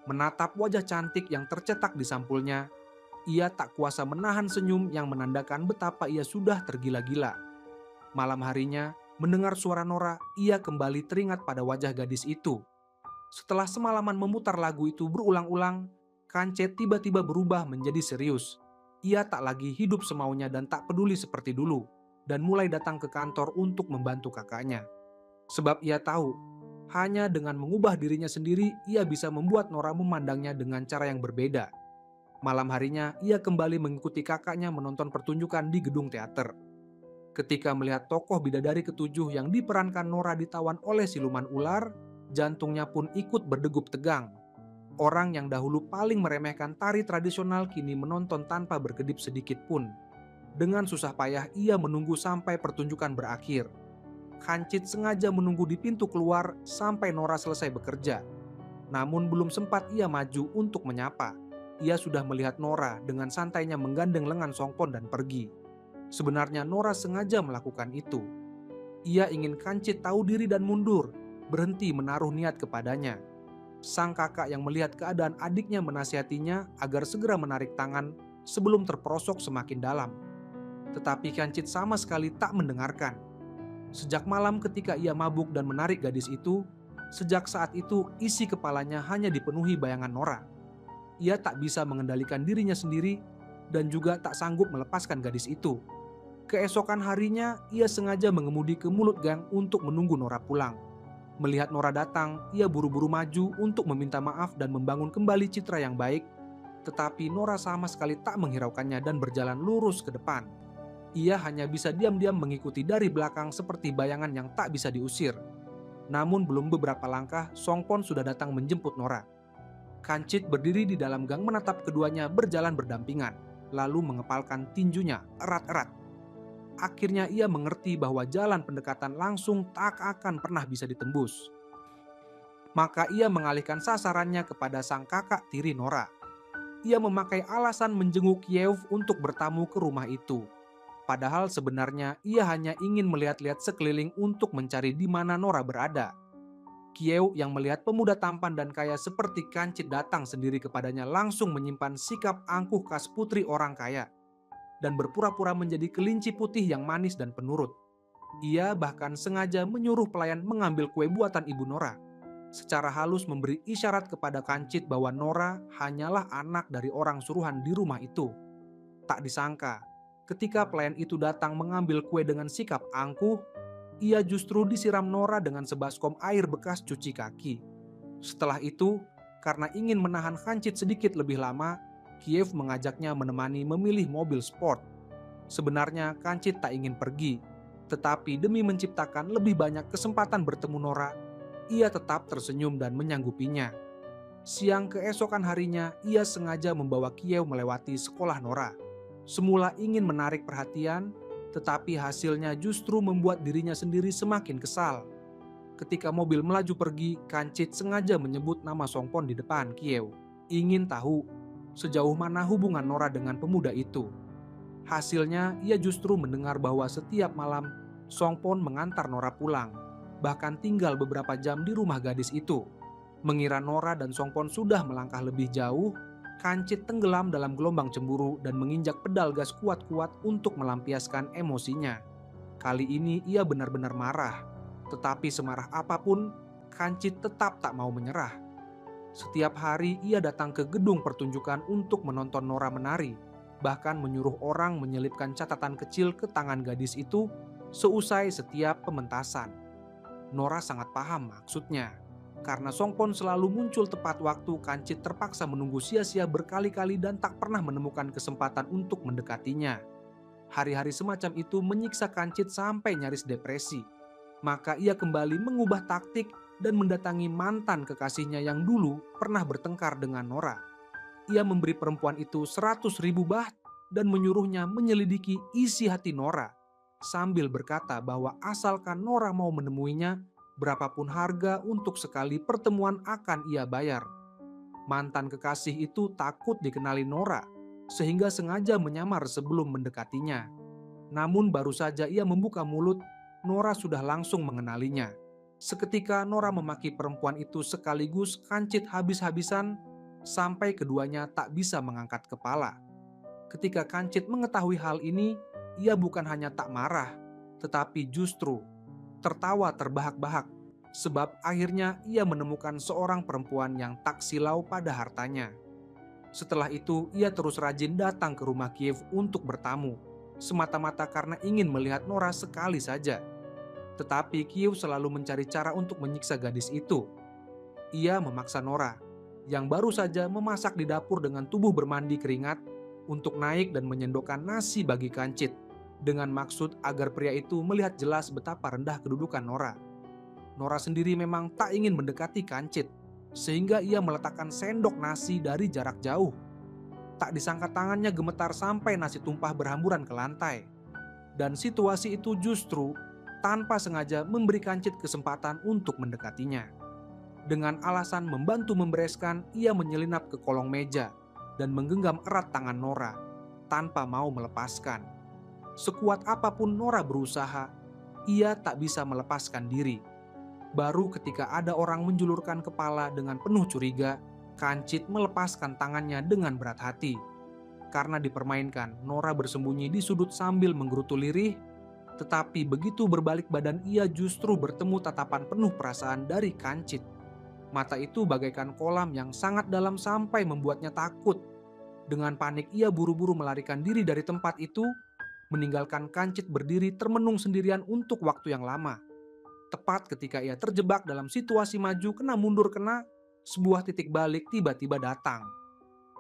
Menatap wajah cantik yang tercetak di sampulnya, ia tak kuasa menahan senyum yang menandakan betapa ia sudah tergila-gila. Malam harinya, mendengar suara Nora, ia kembali teringat pada wajah gadis itu. Setelah semalaman memutar lagu itu berulang-ulang, Kancet tiba-tiba berubah menjadi serius. Ia tak lagi hidup semaunya dan tak peduli seperti dulu, dan mulai datang ke kantor untuk membantu kakaknya. Sebab ia tahu, hanya dengan mengubah dirinya sendiri, ia bisa membuat Nora memandangnya dengan cara yang berbeda. Malam harinya, ia kembali mengikuti kakaknya menonton pertunjukan di gedung teater. Ketika melihat tokoh bidadari ketujuh yang diperankan Nora ditawan oleh siluman ular, jantungnya pun ikut berdegup tegang. Orang yang dahulu paling meremehkan tari tradisional kini menonton tanpa berkedip sedikit pun. Dengan susah payah ia menunggu sampai pertunjukan berakhir. Kancit sengaja menunggu di pintu keluar sampai Nora selesai bekerja. Namun belum sempat ia maju untuk menyapa. Ia sudah melihat Nora dengan santainya menggandeng lengan Songpon dan pergi. Sebenarnya Nora sengaja melakukan itu. Ia ingin Kancit tahu diri dan mundur, berhenti menaruh niat kepadanya. Sang kakak yang melihat keadaan adiknya menasihatinya agar segera menarik tangan sebelum terperosok semakin dalam. Tetapi Kancit sama sekali tak mendengarkan. Sejak malam ketika ia mabuk dan menarik gadis itu, sejak saat itu isi kepalanya hanya dipenuhi bayangan Nora. Ia tak bisa mengendalikan dirinya sendiri dan juga tak sanggup melepaskan gadis itu. Keesokan harinya, ia sengaja mengemudi ke mulut gang untuk menunggu Nora pulang. Melihat Nora datang, ia buru-buru maju untuk meminta maaf dan membangun kembali citra yang baik. Tetapi Nora sama sekali tak menghiraukannya dan berjalan lurus ke depan. Ia hanya bisa diam-diam mengikuti dari belakang seperti bayangan yang tak bisa diusir. Namun belum beberapa langkah, Songpon sudah datang menjemput Nora. Kancit berdiri di dalam gang menatap keduanya berjalan berdampingan, lalu mengepalkan tinjunya erat-erat. Akhirnya ia mengerti bahwa jalan pendekatan langsung tak akan pernah bisa ditembus. Maka ia mengalihkan sasarannya kepada sang kakak tiri Nora. Ia memakai alasan menjenguk Kiev untuk bertamu ke rumah itu. Padahal sebenarnya ia hanya ingin melihat-lihat sekeliling untuk mencari di mana Nora berada. Kiev yang melihat pemuda tampan dan kaya seperti Kancit datang sendiri kepadanya langsung menyimpan sikap angkuh khas putri orang kaya dan berpura-pura menjadi kelinci putih yang manis dan penurut. Ia bahkan sengaja menyuruh pelayan mengambil kue buatan ibu Nora. Secara halus memberi isyarat kepada Kancit bahwa Nora hanyalah anak dari orang suruhan di rumah itu. Tak disangka, ketika pelayan itu datang mengambil kue dengan sikap angkuh, ia justru disiram Nora dengan sebaskom air bekas cuci kaki. Setelah itu, karena ingin menahan Kancit sedikit lebih lama, Kiev mengajaknya menemani memilih mobil sport. Sebenarnya Kancit tak ingin pergi, tetapi demi menciptakan lebih banyak kesempatan bertemu Nora, ia tetap tersenyum dan menyanggupinya. Siang keesokan harinya, ia sengaja membawa Kiev melewati sekolah Nora. Semula ingin menarik perhatian, tetapi hasilnya justru membuat dirinya sendiri semakin kesal. Ketika mobil melaju pergi, Kancit sengaja menyebut nama Songpon di depan Kiev. Ingin tahu sejauh mana hubungan Nora dengan pemuda itu. Hasilnya, ia justru mendengar bahwa setiap malam Songpon mengantar Nora pulang, bahkan tinggal beberapa jam di rumah gadis itu. Mengira Nora dan Songpon sudah melangkah lebih jauh, Kancit tenggelam dalam gelombang cemburu dan menginjak pedal gas kuat-kuat untuk melampiaskan emosinya. Kali ini ia benar-benar marah, tetapi semarah apapun, Kancit tetap tak mau menyerah. Setiap hari ia datang ke gedung pertunjukan untuk menonton Nora menari, bahkan menyuruh orang menyelipkan catatan kecil ke tangan gadis itu seusai setiap pementasan. Nora sangat paham maksudnya. Karena Songpon selalu muncul tepat waktu, Kancit terpaksa menunggu sia-sia berkali-kali dan tak pernah menemukan kesempatan untuk mendekatinya. Hari-hari semacam itu menyiksa Kancit sampai nyaris depresi. Maka ia kembali mengubah taktik dan mendatangi mantan kekasihnya yang dulu pernah bertengkar dengan Nora. Ia memberi perempuan itu 100.000 baht dan menyuruhnya menyelidiki isi hati Nora, sambil berkata bahwa asalkan Nora mau menemuinya, berapapun harga untuk sekali pertemuan akan ia bayar. Mantan kekasih itu takut dikenali Nora, sehingga sengaja menyamar sebelum mendekatinya. Namun baru saja ia membuka mulut, Nora sudah langsung mengenalinya. Seketika Nora memaki perempuan itu sekaligus kancit habis-habisan sampai keduanya tak bisa mengangkat kepala. Ketika Kancit mengetahui hal ini, ia bukan hanya tak marah, tetapi justru tertawa terbahak-bahak, sebab akhirnya ia menemukan seorang perempuan yang tak silau pada hartanya. Setelah itu, ia terus rajin datang ke rumah Kiev untuk bertamu, semata-mata karena ingin melihat Nora sekali saja. Tetapi Kiev selalu mencari cara untuk menyiksa gadis itu. Ia memaksa Nora, yang baru saja memasak di dapur dengan tubuh bermandi keringat, untuk naik dan menyendokkan nasi bagi Kancit, dengan maksud agar pria itu melihat jelas betapa rendah kedudukan Nora. Nora sendiri memang tak ingin mendekati Kancit, sehingga ia meletakkan sendok nasi dari jarak jauh. Tak disangka tangannya gemetar sampai nasi tumpah berhamburan ke lantai. Dan situasi itu justru tanpa sengaja memberi Kancit kesempatan untuk mendekatinya. Dengan alasan membantu membereskan, ia menyelinap ke kolong meja dan menggenggam erat tangan Nora tanpa mau melepaskan. Sekuat apapun Nora berusaha, ia tak bisa melepaskan diri. Baru ketika ada orang menjulurkan kepala dengan penuh curiga, Kancit melepaskan tangannya dengan berat hati. Karena dipermainkan, Nora bersembunyi di sudut sambil menggerutu lirih, tetapi begitu berbalik badan ia justru bertemu tatapan penuh perasaan dari Kancit. Mata itu bagaikan kolam yang sangat dalam sampai membuatnya takut. Dengan panik ia buru-buru melarikan diri dari tempat itu, meninggalkan Kancit berdiri termenung sendirian untuk waktu yang lama. Tepat ketika ia terjebak dalam situasi maju kena mundur kena, sebuah titik balik tiba-tiba datang.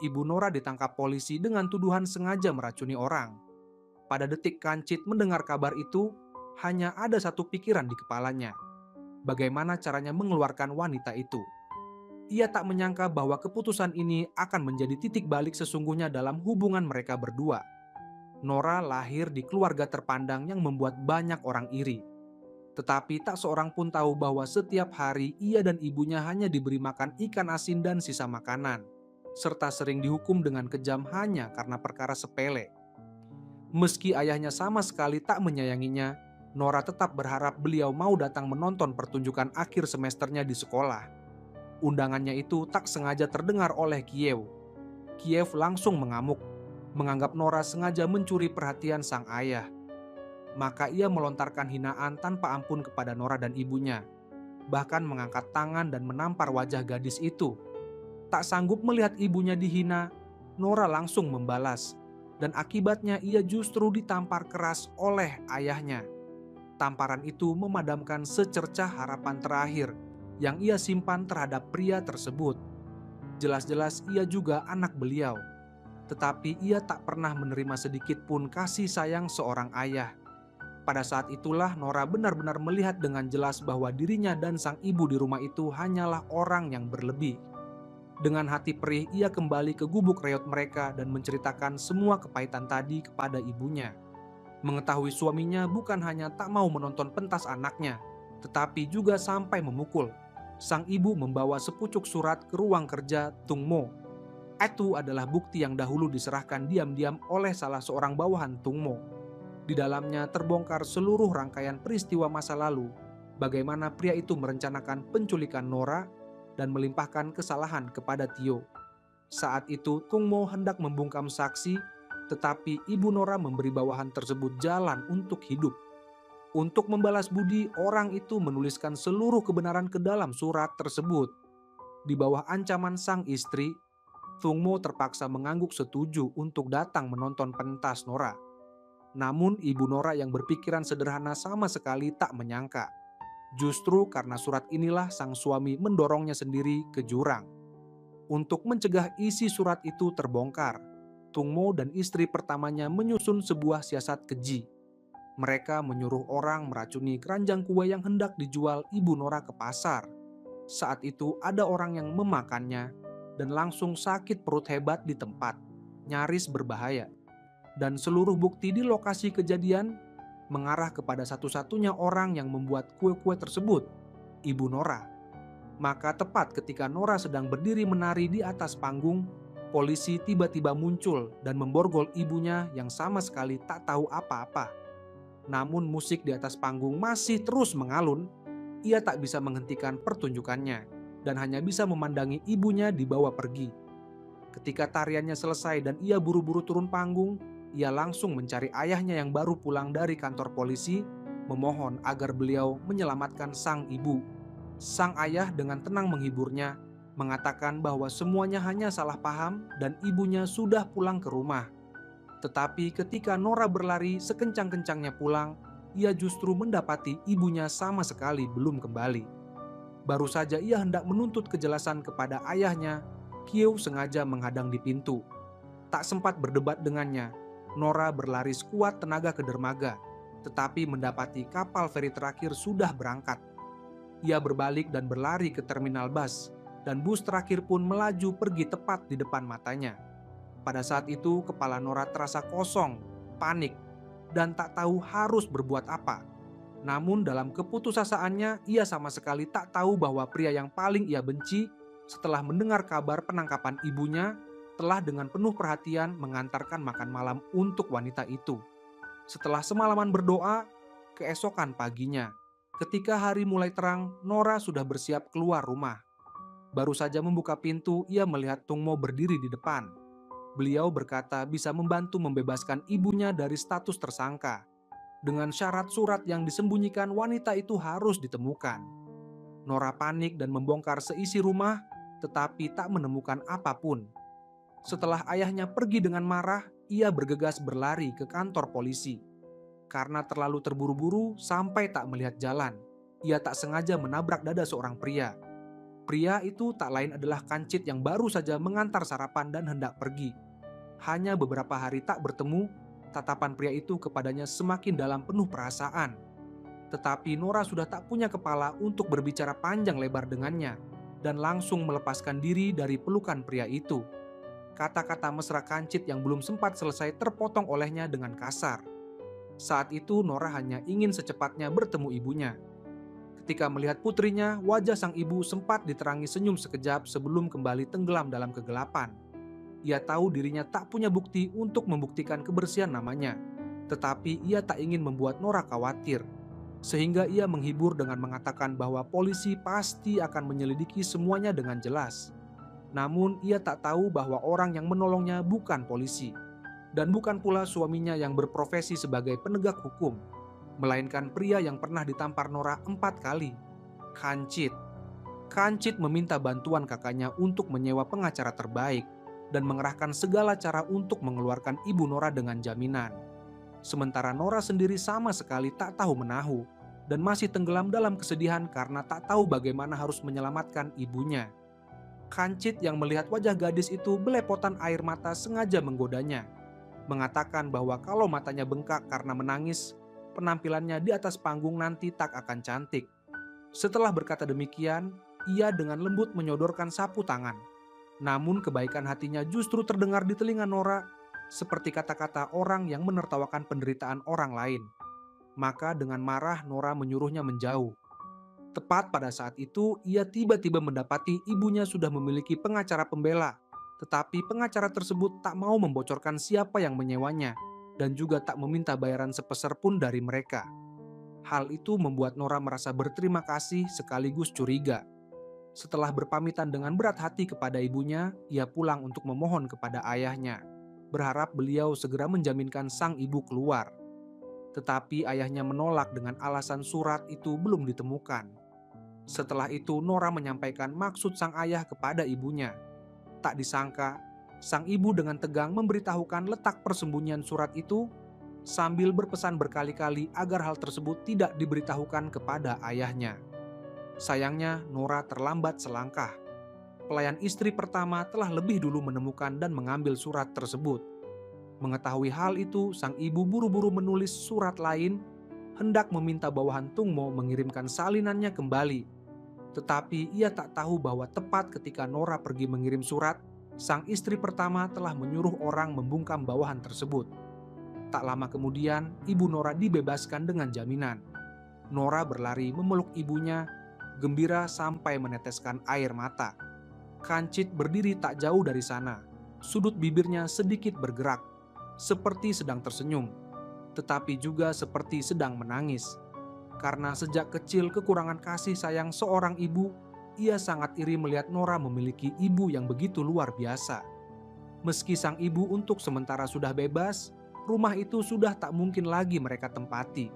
Ibu Nora ditangkap polisi dengan tuduhan sengaja meracuni orang. Pada detik Kancit mendengar kabar itu, hanya ada satu pikiran di kepalanya. Bagaimana caranya mengeluarkan wanita itu? Ia tak menyangka bahwa keputusan ini akan menjadi titik balik sesungguhnya dalam hubungan mereka berdua. Nora lahir di keluarga terpandang yang membuat banyak orang iri. Tetapi tak seorang pun tahu bahwa setiap hari ia dan ibunya hanya diberi makan ikan asin dan sisa makanan, serta sering dihukum dengan kejam hanya karena perkara sepele. Meski ayahnya sama sekali tak menyayanginya, Nora tetap berharap beliau mau datang menonton pertunjukan akhir semesternya di sekolah. Undangannya itu tak sengaja terdengar oleh Kiev. Kiev langsung mengamuk, menganggap Nora sengaja mencuri perhatian sang ayah. Maka ia melontarkan hinaan tanpa ampun kepada Nora dan ibunya, bahkan mengangkat tangan dan menampar wajah gadis itu. Tak sanggup melihat ibunya dihina, Nora langsung membalas, dan akibatnya ia justru ditampar keras oleh ayahnya. Tamparan itu memadamkan secercah harapan terakhir yang ia simpan terhadap pria tersebut. Jelas-jelas ia juga anak beliau, tetapi ia tak pernah menerima sedikit pun kasih sayang seorang ayah. Pada saat itulah Nora benar-benar melihat dengan jelas bahwa dirinya dan sang ibu di rumah itu hanyalah orang yang berlebih. Dengan hati perih ia kembali ke gubuk reot mereka dan menceritakan semua kepahitan tadi kepada ibunya. Mengetahui suaminya bukan hanya tak mau menonton pentas anaknya, tetapi juga sampai memukul. Sang ibu membawa sepucuk surat ke ruang kerja Tung Mo. Itu adalah bukti yang dahulu diserahkan diam-diam oleh salah seorang bawahan Tung Mo. Di dalamnya terbongkar seluruh rangkaian peristiwa masa lalu, bagaimana pria itu merencanakan penculikan Nora dan melimpahkan kesalahan kepada Tio. Saat itu Tung Mo hendak membungkam saksi, tetapi ibu Nora memberi bawahan tersebut jalan untuk hidup. Untuk membalas budi, orang itu menuliskan seluruh kebenaran ke dalam surat tersebut. Di bawah ancaman sang istri, Tung Mo terpaksa mengangguk setuju untuk datang menonton pentas Nora. Namun ibu Nora yang berpikiran sederhana sama sekali tak menyangka. Justru karena surat inilah sang suami mendorongnya sendiri ke jurang. Untuk mencegah isi surat itu terbongkar, Tung Mo dan istri pertamanya menyusun sebuah siasat keji. Mereka menyuruh orang meracuni keranjang kue yang hendak dijual ibu Nora ke pasar. Saat itu ada orang yang memakannya dan langsung sakit perut hebat di tempat, nyaris berbahaya. Dan seluruh bukti di lokasi kejadian mengarah kepada satu-satunya orang yang membuat kue-kue tersebut, ibu Nora. Maka tepat ketika Nora sedang berdiri menari di atas panggung, polisi tiba-tiba muncul dan memborgol ibunya yang sama sekali tak tahu apa-apa. Namun musik di atas panggung masih terus mengalun. Ia tak bisa menghentikan pertunjukannya dan hanya bisa memandangi ibunya dibawa pergi. Ketika tariannya selesai dan ia buru-buru turun panggung, ia langsung mencari ayahnya yang baru pulang dari kantor polisi, memohon agar beliau menyelamatkan sang ibu. Sang ayah dengan tenang menghiburnya, mengatakan bahwa semuanya hanya salah paham dan ibunya sudah pulang ke rumah. Tetapi ketika Nora berlari sekencang-kencangnya pulang, ia justru mendapati ibunya sama sekali belum kembali. Baru saja ia hendak menuntut kejelasan kepada ayahnya, Kyo sengaja menghadang di pintu. Tak sempat berdebat dengannya, Nora berlari sekuat tenaga ke dermaga, tetapi mendapati kapal feri terakhir sudah berangkat. Ia berbalik dan berlari ke terminal bus, dan bus terakhir pun melaju pergi tepat di depan matanya. Pada saat itu, kepala Nora terasa kosong, panik, dan tak tahu harus berbuat apa. Namun dalam keputusasaannya, ia sama sekali tak tahu bahwa pria yang paling ia benci setelah mendengar kabar penangkapan ibunya telah dengan penuh perhatian mengantarkan makan malam untuk wanita itu. Setelah semalaman berdoa, keesokan paginya, ketika hari mulai terang, Nora sudah bersiap keluar rumah. Baru saja membuka pintu, ia melihat Tung Mo berdiri di depan. Beliau berkata bisa membantu membebaskan ibunya dari status tersangka. Dengan syarat surat yang disembunyikan wanita itu harus ditemukan. Nora panik dan membongkar seisi rumah, tetapi tak menemukan apapun. Setelah ayahnya pergi dengan marah, ia bergegas berlari ke kantor polisi. Karena terlalu terburu-buru sampai tak melihat jalan, ia tak sengaja menabrak dada seorang pria. Pria itu tak lain adalah Kancit yang baru saja mengantar sarapan dan hendak pergi. Hanya beberapa hari tak bertemu, tatapan pria itu kepadanya semakin dalam penuh perasaan. Tetapi Nora sudah tak punya kepala untuk berbicara panjang lebar dengannya, dan langsung melepaskan diri dari pelukan pria itu. Kata-kata mesra Kancit yang belum sempat selesai terpotong olehnya dengan kasar. Saat itu Nora hanya ingin secepatnya bertemu ibunya. Ketika melihat putrinya, wajah sang ibu sempat diterangi senyum sekejap sebelum kembali tenggelam dalam kegelapan. Ia tahu dirinya tak punya bukti untuk membuktikan kebersihan namanya, tetapi ia tak ingin membuat Nora khawatir. Sehingga ia menghibur dengan mengatakan bahwa polisi pasti akan menyelidiki semuanya dengan jelas. Namun ia tak tahu bahwa orang yang menolongnya bukan polisi, dan bukan pula suaminya yang berprofesi sebagai penegak hukum, melainkan pria yang pernah ditampar Nora 4 kali, Kancit. Kancit meminta bantuan kakaknya untuk menyewa pengacara terbaik dan mengerahkan segala cara untuk mengeluarkan ibu Nora dengan jaminan. Sementara Nora sendiri sama sekali tak tahu menahu dan masih tenggelam dalam kesedihan karena tak tahu bagaimana harus menyelamatkan ibunya. Kancit yang melihat wajah gadis itu belepotan air mata sengaja menggodanya, mengatakan bahwa kalau matanya bengkak karena menangis, penampilannya di atas panggung nanti tak akan cantik. Setelah berkata demikian, ia dengan lembut menyodorkan sapu tangan. Namun kebaikan hatinya justru terdengar di telinga Nora, seperti kata-kata orang yang menertawakan penderitaan orang lain. Maka dengan marah Nora menyuruhnya menjauh. Tepat pada saat itu, ia tiba-tiba mendapati ibunya sudah memiliki pengacara pembela. Tetapi pengacara tersebut tak mau membocorkan siapa yang menyewanya dan juga tak meminta bayaran sepeser pun dari mereka. Hal itu membuat Nora merasa berterima kasih sekaligus curiga. Setelah berpamitan dengan berat hati kepada ibunya, ia pulang untuk memohon kepada ayahnya, berharap beliau segera menjaminkan sang ibu keluar. Tetapi ayahnya menolak dengan alasan surat itu belum ditemukan. Setelah itu Nora menyampaikan maksud sang ayah kepada ibunya. Tak disangka, sang ibu dengan tegang memberitahukan letak persembunyian surat itu sambil berpesan berkali-kali agar hal tersebut tidak diberitahukan kepada ayahnya. Sayangnya Nora terlambat selangkah. Pelayan istri pertama telah lebih dulu menemukan dan mengambil surat tersebut. Mengetahui hal itu, sang ibu buru-buru menulis surat lain hendak meminta bawahan Tung Mo mengirimkan salinannya kembali. Tetapi ia tak tahu bahwa tepat ketika Nora pergi mengirim surat, sang istri pertama telah menyuruh orang membungkam bawahan tersebut. Tak lama kemudian, ibu Nora dibebaskan dengan jaminan. Nora berlari memeluk ibunya, gembira sampai meneteskan air mata. Kancit berdiri tak jauh dari sana. Sudut bibirnya sedikit bergerak, seperti sedang tersenyum. tetapi juga seperti sedang menangis. Karena sejak kecil kekurangan kasih sayang seorang ibu, ia sangat iri melihat Nora memiliki ibu yang begitu luar biasa. Meski sang ibu untuk sementara sudah bebas, rumah itu sudah tak mungkin lagi mereka tempati.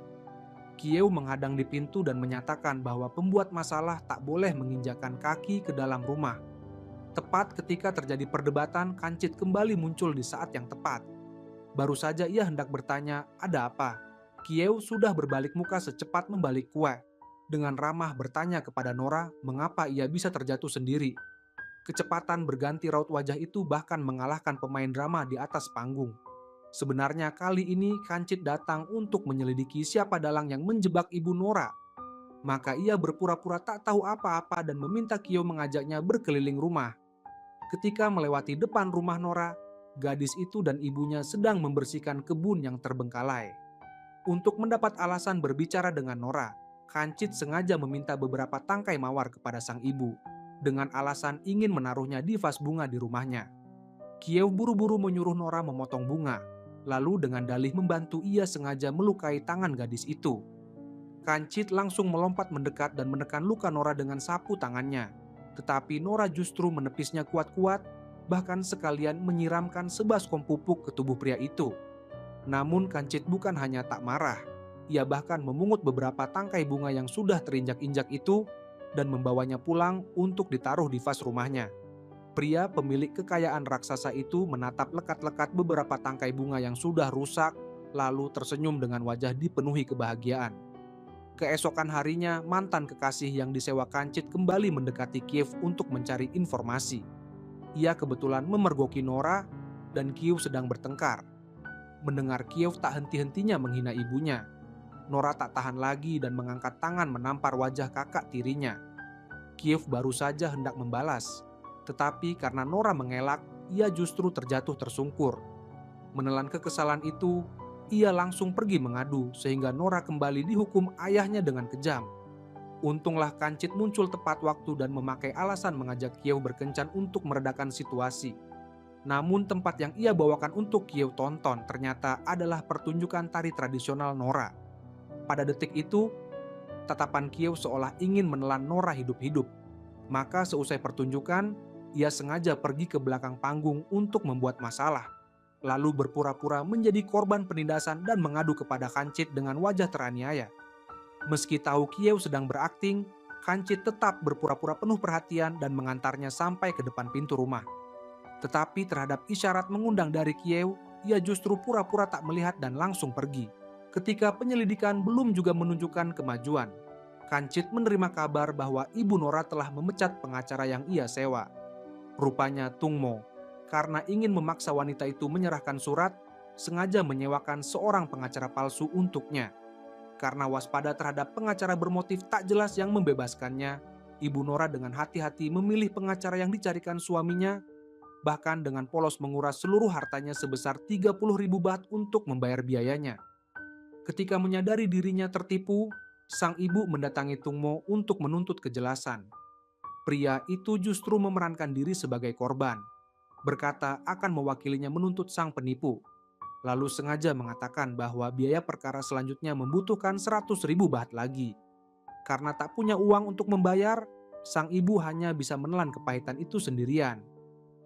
Kiew menghadang di pintu dan menyatakan bahwa pembuat masalah tak boleh menginjakan kaki ke dalam rumah. Tepat ketika terjadi perdebatan, Kancit kembali muncul di saat yang tepat. Baru saja ia hendak bertanya, "Ada apa?" Kiew sudah berbalik muka secepat membalik kue. Dengan ramah bertanya kepada Nora mengapa ia bisa terjatuh sendiri. Kecepatan berganti raut wajah itu bahkan mengalahkan pemain drama di atas panggung. Sebenarnya kali ini Kancit datang untuk menyelidiki siapa dalang yang menjebak ibu Nora. Maka ia berpura-pura tak tahu apa-apa dan meminta Kiew mengajaknya berkeliling rumah. Ketika melewati depan rumah Nora, gadis itu dan ibunya sedang membersihkan kebun yang terbengkalai. Untuk mendapat alasan berbicara dengan Nora, Kancit sengaja meminta beberapa tangkai mawar kepada sang ibu, dengan alasan ingin menaruhnya di vas bunga di rumahnya. Kiew buru-buru menyuruh Nora memotong bunga, lalu dengan dalih membantu ia sengaja melukai tangan gadis itu. Kancit langsung melompat mendekat dan menekan luka Nora dengan sapu tangannya. Tetapi Nora justru menepisnya kuat-kuat, bahkan sekalian menyiramkan sebaskom pupuk ke tubuh pria itu. Namun Kancit bukan hanya tak marah, ia bahkan memungut beberapa tangkai bunga yang sudah terinjak-injak itu dan membawanya pulang untuk ditaruh di vas rumahnya. Pria pemilik kekayaan raksasa itu menatap lekat-lekat beberapa tangkai bunga yang sudah rusak, lalu tersenyum dengan wajah dipenuhi kebahagiaan. Keesokan harinya, mantan kekasih yang disewa Kancit kembali mendekati Kiev untuk mencari informasi. Ia kebetulan memergoki Nora dan Kiev sedang bertengkar. Mendengar Kiev tak henti-hentinya menghina ibunya, Nora tak tahan lagi dan mengangkat tangan menampar wajah kakak tirinya. Kiev baru saja hendak membalas, tetapi karena Nora mengelak, ia justru terjatuh tersungkur. Menelan kekesalan itu, ia langsung pergi mengadu sehingga Nora kembali dihukum ayahnya dengan kejam. Untunglah Kancit muncul tepat waktu dan memakai alasan mengajak Kiew berkencan untuk meredakan situasi. Namun tempat yang ia bawakan untuk Kiew tonton ternyata adalah pertunjukan tari tradisional Nora. Pada detik itu, tatapan Kiew seolah ingin menelan Nora hidup-hidup. Maka seusai pertunjukan, ia sengaja pergi ke belakang panggung untuk membuat masalah, lalu berpura-pura menjadi korban penindasan dan mengadu kepada Kancit dengan wajah teraniaya. Meski tahu Kiew sedang berakting, Kancit tetap berpura-pura penuh perhatian dan mengantarnya sampai ke depan pintu rumah. Tetapi terhadap isyarat mengundang dari Kiew, ia justru pura-pura tak melihat dan langsung pergi. Ketika penyelidikan belum juga menunjukkan kemajuan, Kancit menerima kabar bahwa ibu Nora telah memecat pengacara yang ia sewa. Rupanya Tungmo, karena ingin memaksa wanita itu menyerahkan surat, sengaja menyewakan seorang pengacara palsu untuknya. Karena waspada terhadap pengacara bermotif tak jelas yang membebaskannya, ibu Nora dengan hati-hati memilih pengacara yang dicarikan suaminya, bahkan dengan polos menguras seluruh hartanya sebesar 30.000 baht untuk membayar biayanya. Ketika menyadari dirinya tertipu, sang ibu mendatangi Tungmo untuk menuntut kejelasan. Pria itu justru memerankan diri sebagai korban, berkata akan mewakilinya menuntut sang penipu. Lalu sengaja mengatakan bahwa biaya perkara selanjutnya membutuhkan 100.000 baht lagi. Karena tak punya uang untuk membayar, sang ibu hanya bisa menelan kepahitan itu sendirian.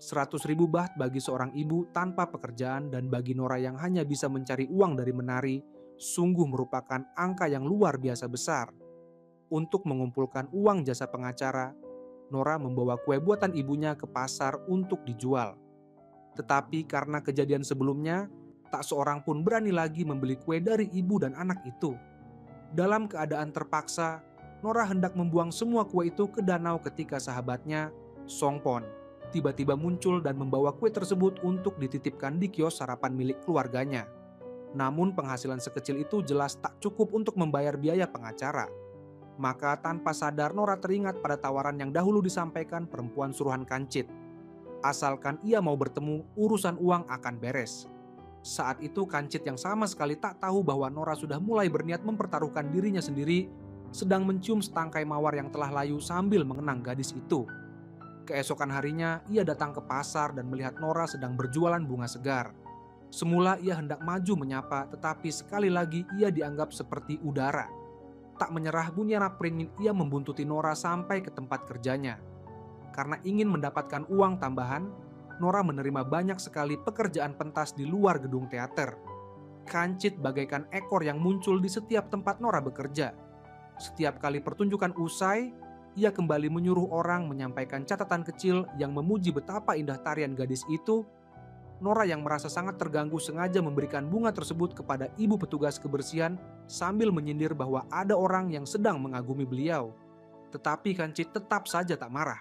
100.000 baht bagi seorang ibu tanpa pekerjaan dan bagi Nora yang hanya bisa mencari uang dari menari, sungguh merupakan angka yang luar biasa besar. Untuk mengumpulkan uang jasa pengacara, Nora membawa kue buatan ibunya ke pasar untuk dijual. Tetapi karena kejadian sebelumnya, tak seorang pun berani lagi membeli kue dari ibu dan anak itu. Dalam keadaan terpaksa, Nora hendak membuang semua kue itu ke danau ketika sahabatnya, Songpon, tiba-tiba muncul dan membawa kue tersebut untuk dititipkan di kios sarapan milik keluarganya. Namun penghasilan sekecil itu jelas tak cukup untuk membayar biaya pengacara. Maka tanpa sadar Nora teringat pada tawaran yang dahulu disampaikan perempuan suruhan Kancit. Asalkan ia mau bertemu, urusan uang akan beres. Saat itu Kancit yang sama sekali tak tahu bahwa Nora sudah mulai berniat mempertaruhkan dirinya sendiri, sedang mencium setangkai mawar yang telah layu sambil mengenang gadis itu. Keesokan harinya, ia datang ke pasar dan melihat Nora sedang berjualan bunga segar. Semula ia hendak maju menyapa, tetapi sekali lagi ia dianggap seperti udara. Tak menyerah, bunyi rapring ia membuntuti Nora sampai ke tempat kerjanya. Karena ingin mendapatkan uang tambahan, Nora menerima banyak sekali pekerjaan pentas di luar gedung teater. Kancit bagaikan ekor yang muncul di setiap tempat Nora bekerja. Setiap kali pertunjukan usai, ia kembali menyuruh orang menyampaikan catatan kecil yang memuji betapa indah tarian gadis itu. Nora yang merasa sangat terganggu sengaja memberikan bunga tersebut kepada ibu petugas kebersihan sambil menyindir bahwa ada orang yang sedang mengagumi beliau. Tetapi Kancit tetap saja tak marah.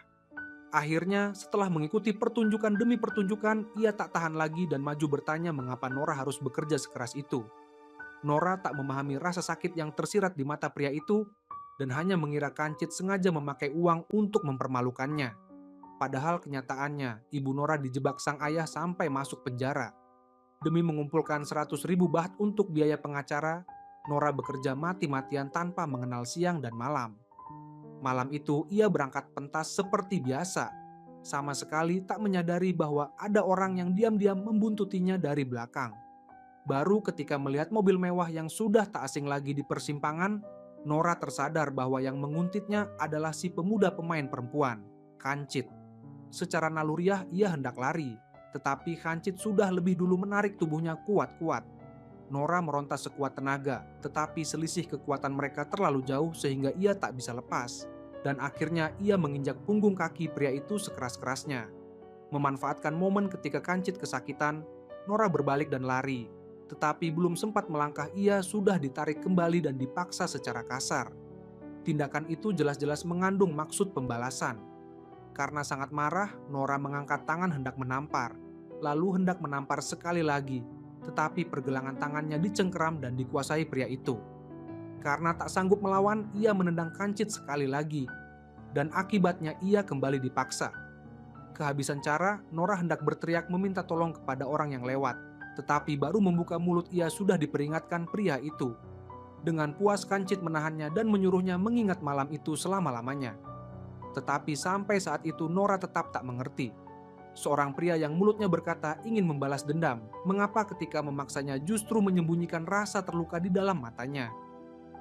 Akhirnya, setelah mengikuti pertunjukan demi pertunjukan, ia tak tahan lagi dan maju bertanya mengapa Nora harus bekerja sekeras itu. Nora tak memahami rasa sakit yang tersirat di mata pria itu dan hanya mengira Kancit sengaja memakai uang untuk mempermalukannya. Padahal kenyataannya, ibu Nora dijebak sang ayah sampai masuk penjara. Demi mengumpulkan 100.000 baht untuk biaya pengacara, Nora bekerja mati-matian tanpa mengenal siang dan malam. Malam itu ia berangkat pentas seperti biasa, sama sekali tak menyadari bahwa ada orang yang diam-diam membuntutinya dari belakang. Baru ketika melihat mobil mewah yang sudah tak asing lagi di persimpangan, Nora tersadar bahwa yang menguntitnya adalah si pemuda pemain perempuan, Kancit. Secara naluriah ia hendak lari, tetapi Kancit sudah lebih dulu menarik tubuhnya kuat-kuat. Nora meronta sekuat tenaga, tetapi selisih kekuatan mereka terlalu jauh sehingga ia tak bisa lepas. Dan akhirnya ia menginjak punggung kaki pria itu sekeras-kerasnya. Memanfaatkan momen ketika Kancit kesakitan, Nora berbalik dan lari. Tetapi belum sempat melangkah ia sudah ditarik kembali dan dipaksa secara kasar. Tindakan itu jelas-jelas mengandung maksud pembalasan. Karena sangat marah, Nora mengangkat tangan hendak menampar. Lalu hendak menampar sekali lagi, tetapi pergelangan tangannya dicengkeram dan dikuasai pria itu. Karena tak sanggup melawan, ia menendang Kancit sekali lagi. Dan akibatnya ia kembali dipaksa. Kehabisan cara, Nora hendak berteriak meminta tolong kepada orang yang lewat. Tetapi baru membuka mulut ia sudah diperingatkan pria itu. Dengan puas Kancit menahannya dan menyuruhnya mengingat malam itu selama-lamanya. Tetapi sampai saat itu Nora tetap tak mengerti. Seorang pria yang mulutnya berkata ingin membalas dendam, mengapa ketika memaksanya justru menyembunyikan rasa terluka di dalam matanya.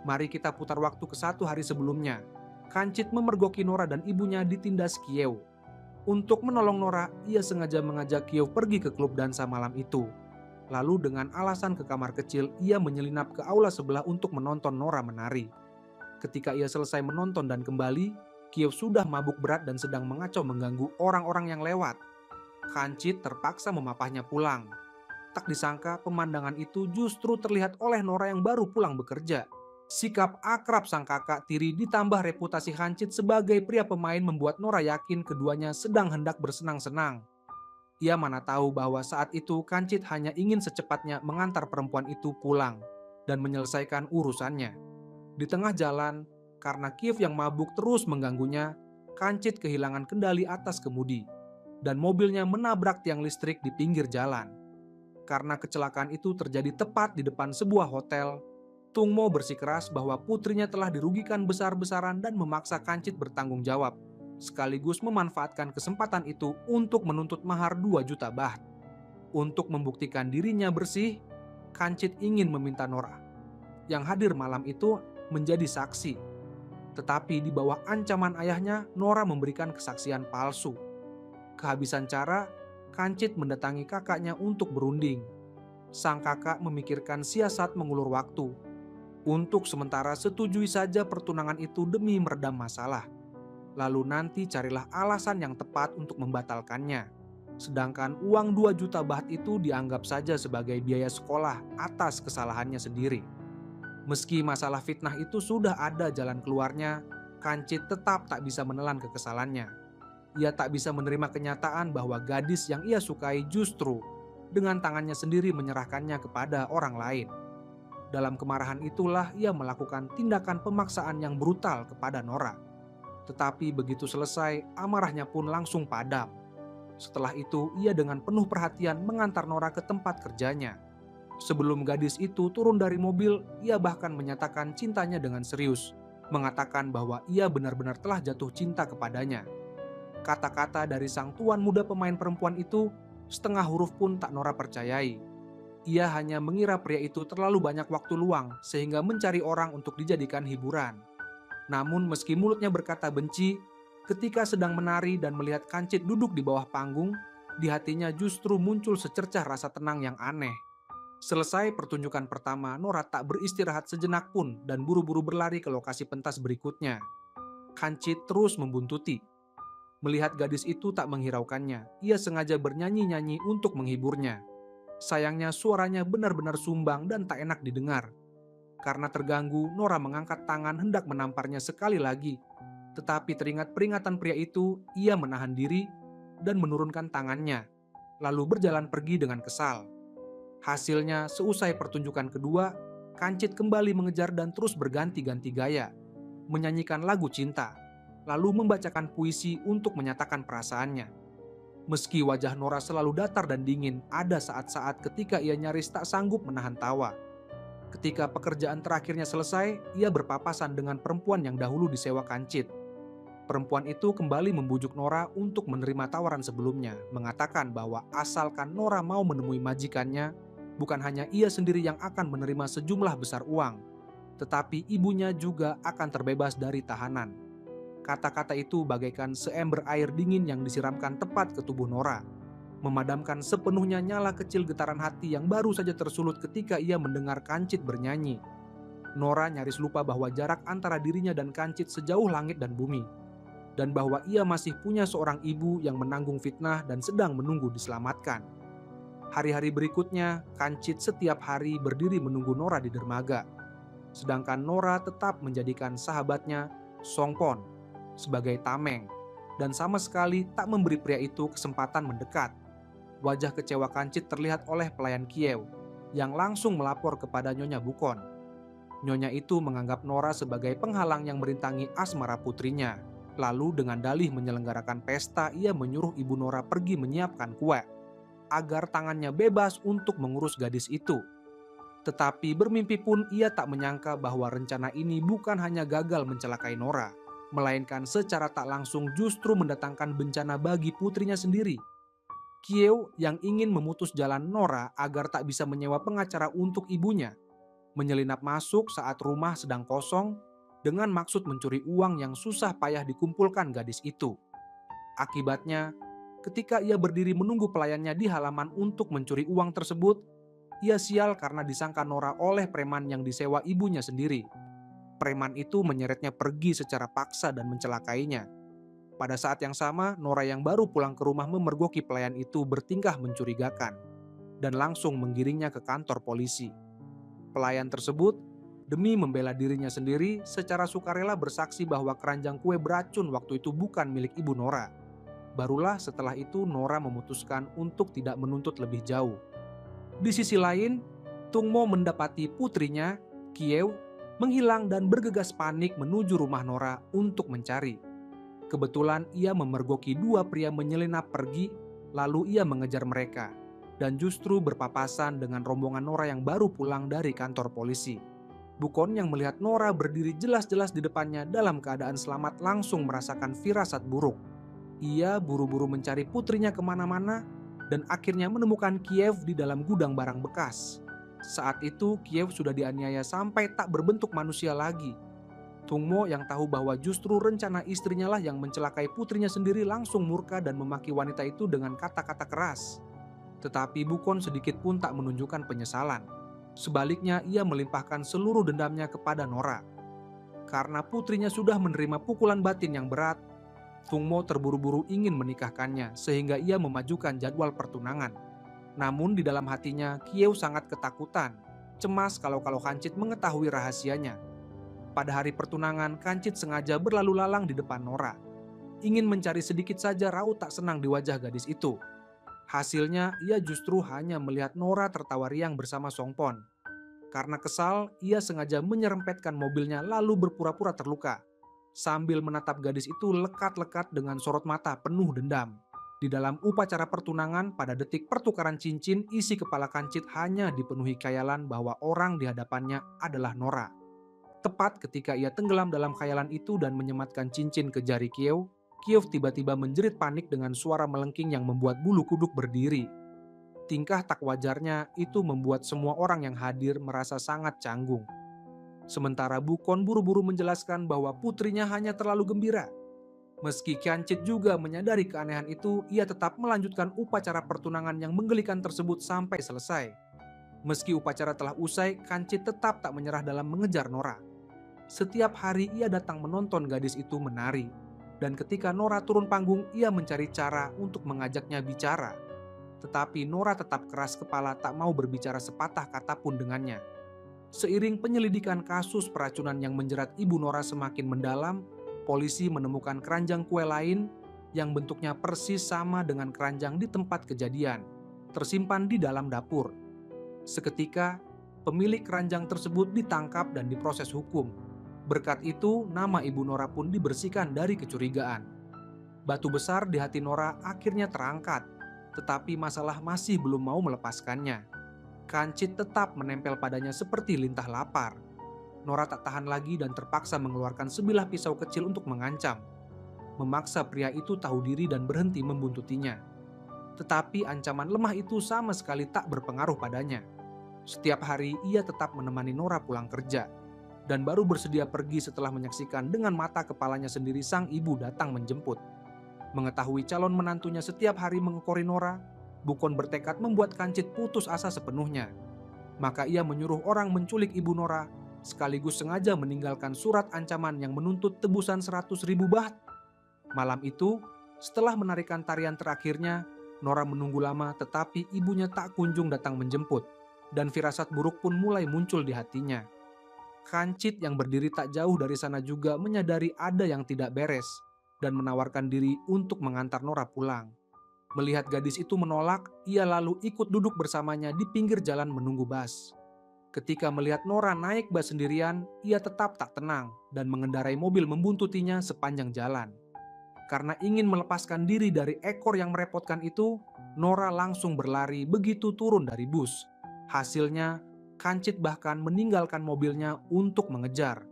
Mari kita putar waktu ke 1 hari sebelumnya. Kancit memergoki Nora dan ibunya ditindas Kiew. Untuk menolong Nora, ia sengaja mengajak Kiew pergi ke klub dansa malam itu. Lalu dengan alasan ke kamar kecil, ia menyelinap ke aula sebelah untuk menonton Nora menari. Ketika ia selesai menonton dan kembali, Kiew sudah mabuk berat dan sedang mengacau mengganggu orang-orang yang lewat. Kancit terpaksa memapahnya pulang. Tak disangka pemandangan itu justru terlihat oleh Nora yang baru pulang bekerja. Sikap akrab sang kakak tiri ditambah reputasi Kancit sebagai pria pemain membuat Nora yakin keduanya sedang hendak bersenang-senang. Ia mana tahu bahwa saat itu Kancit hanya ingin secepatnya mengantar perempuan itu pulang dan menyelesaikan urusannya. Di tengah jalan, karena Kiev yang mabuk terus mengganggunya, Kancit kehilangan kendali atas kemudi dan mobilnya menabrak tiang listrik di pinggir jalan. Karena kecelakaan itu terjadi tepat di depan sebuah hotel, Tung Mo bersikeras bahwa putrinya telah dirugikan besar-besaran dan memaksa Kancit bertanggung jawab, sekaligus memanfaatkan kesempatan itu untuk menuntut mahar 2 juta baht. Untuk membuktikan dirinya bersih, Kancit ingin meminta Nora, yang hadir malam itu, menjadi saksi. Tetapi di bawah ancaman ayahnya, Nora memberikan kesaksian palsu. Kehabisan cara, Kancit mendatangi kakaknya untuk berunding. Sang kakak memikirkan siasat mengulur waktu. Untuk sementara setujui saja pertunangan itu demi meredam masalah. Lalu nanti carilah alasan yang tepat untuk membatalkannya. Sedangkan uang 2 juta baht itu dianggap saja sebagai biaya sekolah atas kesalahannya sendiri. Meski masalah fitnah itu sudah ada jalan keluarnya, Kancit tetap tak bisa menelan kekesalannya. Ia tak bisa menerima kenyataan bahwa gadis yang ia sukai justru dengan tangannya sendiri menyerahkannya kepada orang lain. Dalam kemarahan itulah ia melakukan tindakan pemaksaan yang brutal kepada Nora. Tetapi begitu selesai, amarahnya pun langsung padam. Setelah itu, ia dengan penuh perhatian mengantar Nora ke tempat kerjanya. Sebelum gadis itu turun dari mobil, ia bahkan menyatakan cintanya dengan serius, mengatakan bahwa ia benar-benar telah jatuh cinta kepadanya. Kata-kata dari sang tuan muda pemain perempuan itu, setengah huruf pun tak Nora percayai. Ia hanya mengira pria itu terlalu banyak waktu luang sehingga mencari orang untuk dijadikan hiburan. Namun meski mulutnya berkata benci, ketika sedang menari dan melihat Kancit duduk di bawah panggung, di hatinya justru muncul secercah rasa tenang yang aneh. Selesai pertunjukan pertama, Nora tak beristirahat sejenak pun dan buru-buru berlari ke lokasi pentas berikutnya. Kancit terus membuntuti. Melihat gadis itu tak menghiraukannya, ia sengaja bernyanyi-nyanyi untuk menghiburnya. Sayangnya suaranya benar-benar sumbang dan tak enak didengar. Karena terganggu, Nora mengangkat tangan hendak menamparnya sekali lagi. Tetapi teringat peringatan pria itu, ia menahan diri dan menurunkan tangannya, lalu berjalan pergi dengan kesal. Hasilnya, seusai pertunjukan kedua, Kancit kembali mengejar dan terus berganti-ganti gaya, menyanyikan lagu cinta, lalu membacakan puisi untuk menyatakan perasaannya. Meski wajah Nora selalu datar dan dingin, ada saat-saat ketika ia nyaris tak sanggup menahan tawa. Ketika pekerjaan terakhirnya selesai, ia berpapasan dengan perempuan yang dahulu disewa Kancit. Perempuan itu kembali membujuk Nora untuk menerima tawaran sebelumnya, mengatakan bahwa asalkan Nora mau menemui majikannya, bukan hanya ia sendiri yang akan menerima sejumlah besar uang, tetapi ibunya juga akan terbebas dari tahanan. Kata-kata itu bagaikan seember air dingin yang disiramkan tepat ke tubuh Nora, memadamkan sepenuhnya nyala kecil getaran hati yang baru saja tersulut ketika ia mendengar Kancit bernyanyi. Nora nyaris lupa bahwa jarak antara dirinya dan Kancit sejauh langit dan bumi, dan bahwa ia masih punya seorang ibu yang menanggung fitnah dan sedang menunggu diselamatkan. Hari-hari berikutnya, Kancit setiap hari berdiri menunggu Nora di dermaga, sedangkan Nora tetap menjadikan sahabatnya, Songpon, sebagai tameng, dan sama sekali tak memberi pria itu kesempatan mendekat. Wajah kecewa Kancit terlihat oleh pelayan Kiew, yang langsung melapor kepada Nyonya Bukon. Nyonya itu menganggap Nora sebagai penghalang yang merintangi asmara putrinya. Lalu dengan dalih menyelenggarakan pesta, ia menyuruh ibu Nora pergi menyiapkan kue, agar tangannya bebas untuk mengurus gadis itu. Tetapi bermimpi pun ia tak menyangka bahwa rencana ini bukan hanya gagal mencelakai Nora, melainkan secara tak langsung justru mendatangkan bencana bagi putrinya sendiri. Kiew yang ingin memutus jalan Nora agar tak bisa menyewa pengacara untuk ibunya, menyelinap masuk saat rumah sedang kosong dengan maksud mencuri uang yang susah payah dikumpulkan gadis itu. Akibatnya, ketika ia berdiri menunggu pelayannya di halaman untuk mencuri uang tersebut, ia sial karena disangka Nora oleh preman yang disewa ibunya sendiri. Preman itu menyeretnya pergi secara paksa dan mencelakainya. Pada saat yang sama, Nora yang baru pulang ke rumah memergoki pelayan itu bertingkah mencurigakan dan langsung menggiringnya ke kantor polisi. Pelayan tersebut, demi membela dirinya sendiri, secara sukarela bersaksi bahwa keranjang kue beracun waktu itu bukan milik ibu Nora. Barulah setelah itu Nora memutuskan untuk tidak menuntut lebih jauh. Di sisi lain, Tungmo mendapati putrinya, Kiew, menghilang dan bergegas panik menuju rumah Nora untuk mencari. Kebetulan ia memergoki dua pria menyelinap pergi, lalu ia mengejar mereka, dan justru berpapasan dengan rombongan Nora yang baru pulang dari kantor polisi. Bukon yang melihat Nora berdiri jelas-jelas di depannya dalam keadaan selamat langsung merasakan firasat buruk. Ia buru-buru mencari putrinya kemana-mana dan akhirnya menemukan Kiev di dalam gudang barang bekas. Saat itu Kiev sudah dianiaya sampai tak berbentuk manusia lagi. Tungmo yang tahu bahwa justru rencana istrinya lah yang mencelakai putrinya sendiri langsung murka dan memaki wanita itu dengan kata-kata keras. Tetapi Bukon sedikit pun tak menunjukkan penyesalan. Sebaliknya ia melimpahkan seluruh dendamnya kepada Nora. Karena putrinya sudah menerima pukulan batin yang berat, Tungmo terburu-buru ingin menikahkannya sehingga ia memajukan jadwal pertunangan. Namun di dalam hatinya Kiew sangat ketakutan, cemas kalau Kancit mengetahui rahasianya. Pada hari pertunangan, Kancit sengaja berlalu lalang di depan Nora, ingin mencari sedikit saja raut tak senang di wajah gadis itu. Hasilnya, ia justru hanya melihat Nora tertawa riang bersama Songpon. Karena kesal, ia sengaja menyerempetkan mobilnya lalu berpura-pura terluka, sambil menatap gadis itu lekat-lekat dengan sorot mata penuh dendam. Di dalam upacara pertunangan, pada detik pertukaran cincin, isi kepala Kancit hanya dipenuhi khayalan bahwa orang di hadapannya adalah Nora. Tepat ketika ia tenggelam dalam khayalan itu dan menyematkan cincin ke jari Kiev tiba-tiba menjerit panik dengan suara melengking yang membuat bulu kuduk berdiri. Tingkah tak wajarnya itu membuat semua orang yang hadir merasa sangat canggung. Sementara Bukon buru-buru menjelaskan bahwa putrinya hanya terlalu gembira. Meski Kiancit juga menyadari keanehan itu, ia tetap melanjutkan upacara pertunangan yang menggelikan tersebut sampai selesai. Meski upacara telah usai, Kancit tetap tak menyerah dalam mengejar Nora. Setiap hari ia datang menonton gadis itu menari. Dan ketika Nora turun panggung, ia mencari cara untuk mengajaknya bicara. Tetapi Nora tetap keras kepala tak mau berbicara sepatah kata pun dengannya. Seiring penyelidikan kasus peracunan yang menjerat ibu Nora semakin mendalam, polisi menemukan keranjang kue lain yang bentuknya persis sama dengan keranjang di tempat kejadian, tersimpan di dalam dapur. Seketika, pemilik keranjang tersebut ditangkap dan diproses hukum. Berkat itu, nama ibu Nora pun dibersihkan dari kecurigaan. Batu besar di hati Nora akhirnya terangkat, tetapi masalah masih belum mau melepaskannya. Kancit tetap menempel padanya seperti lintah lapar. Nora tak tahan lagi dan terpaksa mengeluarkan sebilah pisau kecil untuk mengancam. Memaksa pria itu tahu diri dan berhenti membuntutinya. Tetapi ancaman lemah itu sama sekali tak berpengaruh padanya. Setiap hari ia tetap menemani Nora pulang kerja. Dan baru bersedia pergi setelah menyaksikan dengan mata kepalanya sendiri sang ibu datang menjemput. Mengetahui calon menantunya setiap hari mengekori Nora, Bukon bertekad membuat Kancit putus asa sepenuhnya. Maka ia menyuruh orang menculik ibu Nora, sekaligus sengaja meninggalkan surat ancaman yang menuntut tebusan 100.000 baht. Malam itu, setelah menarikan tarian terakhirnya, Nora menunggu lama tetapi ibunya tak kunjung datang menjemput, dan firasat buruk pun mulai muncul di hatinya. Kancit yang berdiri tak jauh dari sana juga menyadari ada yang tidak beres dan menawarkan diri untuk mengantar Nora pulang. Melihat gadis itu menolak, ia lalu ikut duduk bersamanya di pinggir jalan menunggu bus. Ketika melihat Nora naik bus sendirian, ia tetap tak tenang dan mengendarai mobil membuntutinya sepanjang jalan. Karena ingin melepaskan diri dari ekor yang merepotkan itu, Nora langsung berlari begitu turun dari bus. Hasilnya, Kancit bahkan meninggalkan mobilnya untuk mengejar.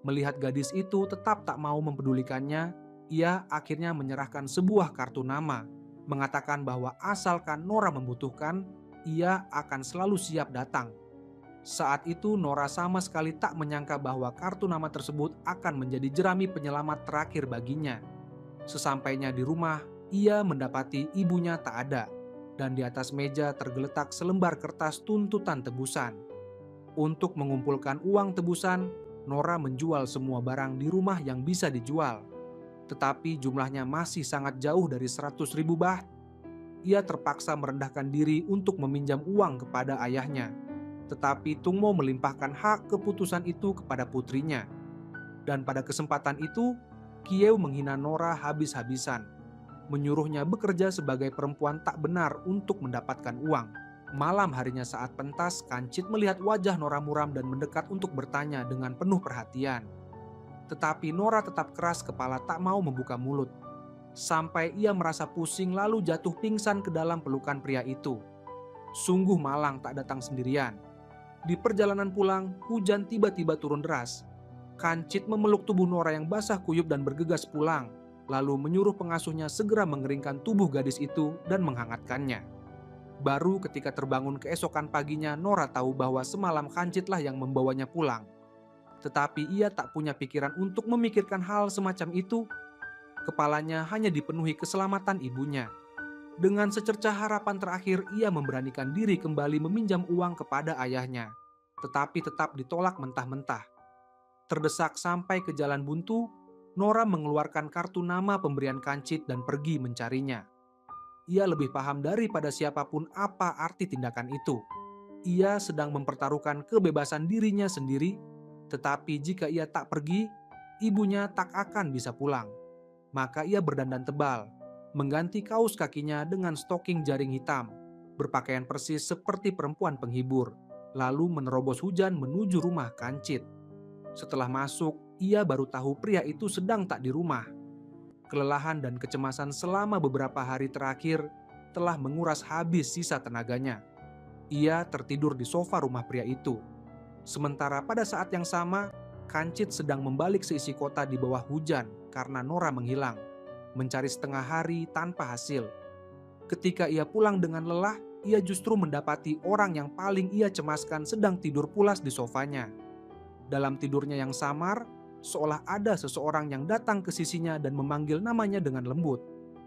Melihat gadis itu tetap tak mau mempedulikannya, ia akhirnya menyerahkan sebuah kartu nama, mengatakan bahwa asalkan Nora membutuhkan, ia akan selalu siap datang. Saat itu Nora sama sekali tak menyangka bahwa kartu nama tersebut akan menjadi jerami penyelamat terakhir baginya. Sesampainya di rumah, ia mendapati ibunya tak ada, dan di atas meja tergeletak selembar kertas tuntutan tebusan. Untuk mengumpulkan uang tebusan, Nora menjual semua barang di rumah yang bisa dijual. Tetapi jumlahnya masih sangat jauh dari 100.000 baht. Ia terpaksa merendahkan diri untuk meminjam uang kepada ayahnya. Tetapi Tungmo melimpahkan hak keputusan itu kepada putrinya. Dan pada kesempatan itu, Kieu menghina Nora habis-habisan, menyuruhnya bekerja sebagai perempuan tak benar untuk mendapatkan uang. Malam harinya saat pentas, Kancit melihat wajah Nora muram dan mendekat untuk bertanya dengan penuh perhatian. Tetapi Nora tetap keras kepala tak mau membuka mulut. Sampai ia merasa pusing lalu jatuh pingsan ke dalam pelukan pria itu. Sungguh malang tak datang sendirian. Di perjalanan pulang, hujan tiba-tiba turun deras. Kancit memeluk tubuh Nora yang basah kuyup dan bergegas pulang, lalu menyuruh pengasuhnya segera mengeringkan tubuh gadis itu dan menghangatkannya. Baru ketika terbangun keesokan paginya, Nora tahu bahwa semalam Kancitlah yang membawanya pulang. Tetapi ia tak punya pikiran untuk memikirkan hal semacam itu. Kepalanya hanya dipenuhi keselamatan ibunya. Dengan secercah harapan terakhir, ia memberanikan diri kembali meminjam uang kepada ayahnya. Tetapi tetap ditolak mentah-mentah. Terdesak sampai ke jalan buntu, Nora mengeluarkan kartu nama pemberian Kancit dan pergi mencarinya. Ia lebih paham daripada siapapun apa arti tindakan itu. Ia sedang mempertaruhkan kebebasan dirinya sendiri, tetapi jika ia tak pergi, ibunya tak akan bisa pulang. Maka ia berdandan tebal, mengganti kaos kakinya dengan stoking jaring hitam, berpakaian persis seperti perempuan penghibur, lalu menerobos hujan menuju rumah Kancit. Setelah masuk, ia baru tahu pria itu sedang tak di rumah. Kelelahan dan kecemasan selama beberapa hari terakhir telah menguras habis sisa tenaganya. Ia tertidur di sofa rumah pria itu. Sementara pada saat yang sama, Kancit sedang membalik seisi kota di bawah hujan karena Nora menghilang, mencari setengah hari tanpa hasil. Ketika ia pulang dengan lelah, ia justru mendapati orang yang paling ia cemaskan sedang tidur pulas di sofanya. Dalam tidurnya yang samar, seolah ada seseorang yang datang ke sisinya dan memanggil namanya dengan lembut.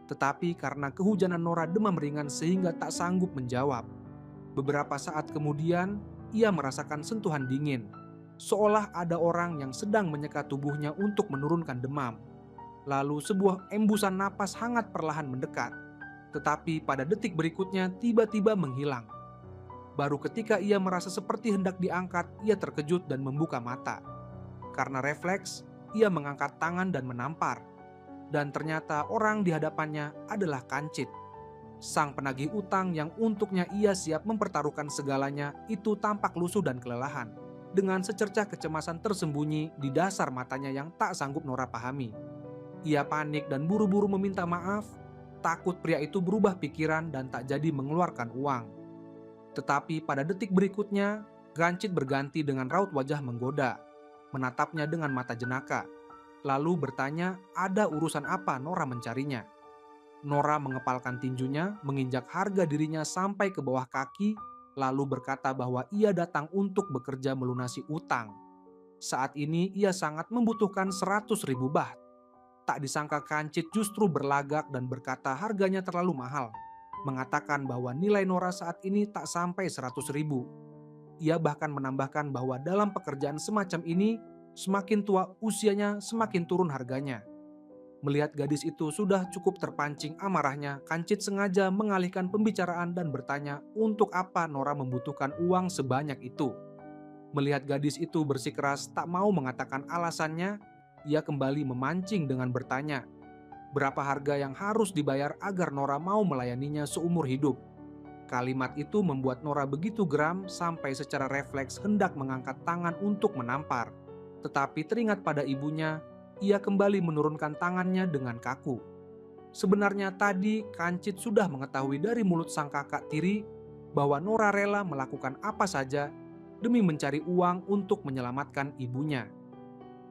Tetapi karena kehujanan Nora demam ringan sehingga tak sanggup menjawab. Beberapa saat kemudian, ia merasakan sentuhan dingin, seolah ada orang yang sedang menyeka tubuhnya untuk menurunkan demam. Lalu sebuah embusan napas hangat perlahan mendekat, tetapi pada detik berikutnya tiba-tiba menghilang. Baru ketika ia merasa seperti hendak diangkat, ia terkejut dan membuka mata. Karena refleks, ia mengangkat tangan dan menampar. Dan ternyata orang di hadapannya adalah Kancit. Sang penagih utang yang untuknya ia siap mempertaruhkan segalanya itu tampak lusuh dan kelelahan, dengan secercah kecemasan tersembunyi di dasar matanya yang tak sanggup Nora pahami. Ia panik dan buru-buru meminta maaf, takut pria itu berubah pikiran dan tak jadi mengeluarkan uang. Tetapi pada detik berikutnya, Kancit berganti dengan raut wajah menggoda, menatapnya dengan mata jenaka, lalu bertanya ada urusan apa Nora mencarinya. Nora mengepalkan tinjunya, menginjak harga dirinya sampai ke bawah kaki, lalu berkata bahwa ia datang untuk bekerja melunasi utang. Saat ini ia sangat membutuhkan 100.000 baht. Tak disangka Kancit justru berlagak dan berkata harganya terlalu mahal, mengatakan bahwa nilai Nora saat ini tak sampai 100.000. Ia bahkan menambahkan bahwa dalam pekerjaan semacam ini, semakin tua usianya semakin turun harganya. Melihat gadis itu sudah cukup terpancing amarahnya, Kancit sengaja mengalihkan pembicaraan dan bertanya untuk apa Nora membutuhkan uang sebanyak itu. Melihat gadis itu bersikeras tak mau mengatakan alasannya, ia kembali memancing dengan bertanya, berapa harga yang harus dibayar agar Nora mau melayaninya seumur hidup. Kalimat itu membuat Nora begitu geram sampai secara refleks hendak mengangkat tangan untuk menampar. Tetapi teringat pada ibunya, ia kembali menurunkan tangannya dengan kaku. Sebenarnya tadi Kancit sudah mengetahui dari mulut sang kakak tiri bahwa Nora rela melakukan apa saja demi mencari uang untuk menyelamatkan ibunya.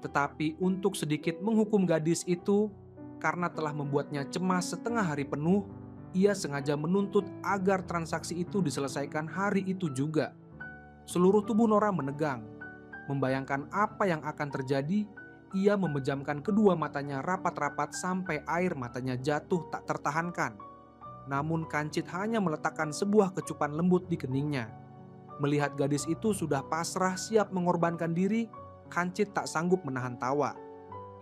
Tetapi untuk sedikit menghukum gadis itu, karena telah membuatnya cemas setengah hari penuh, ia sengaja menuntut agar transaksi itu diselesaikan hari itu juga. Seluruh tubuh Nora menegang. Membayangkan apa yang akan terjadi, ia memejamkan kedua matanya rapat-rapat sampai air matanya jatuh tak tertahankan. Namun Kancit hanya meletakkan sebuah kecupan lembut di keningnya. Melihat gadis itu sudah pasrah siap mengorbankan diri, Kancit tak sanggup menahan tawa.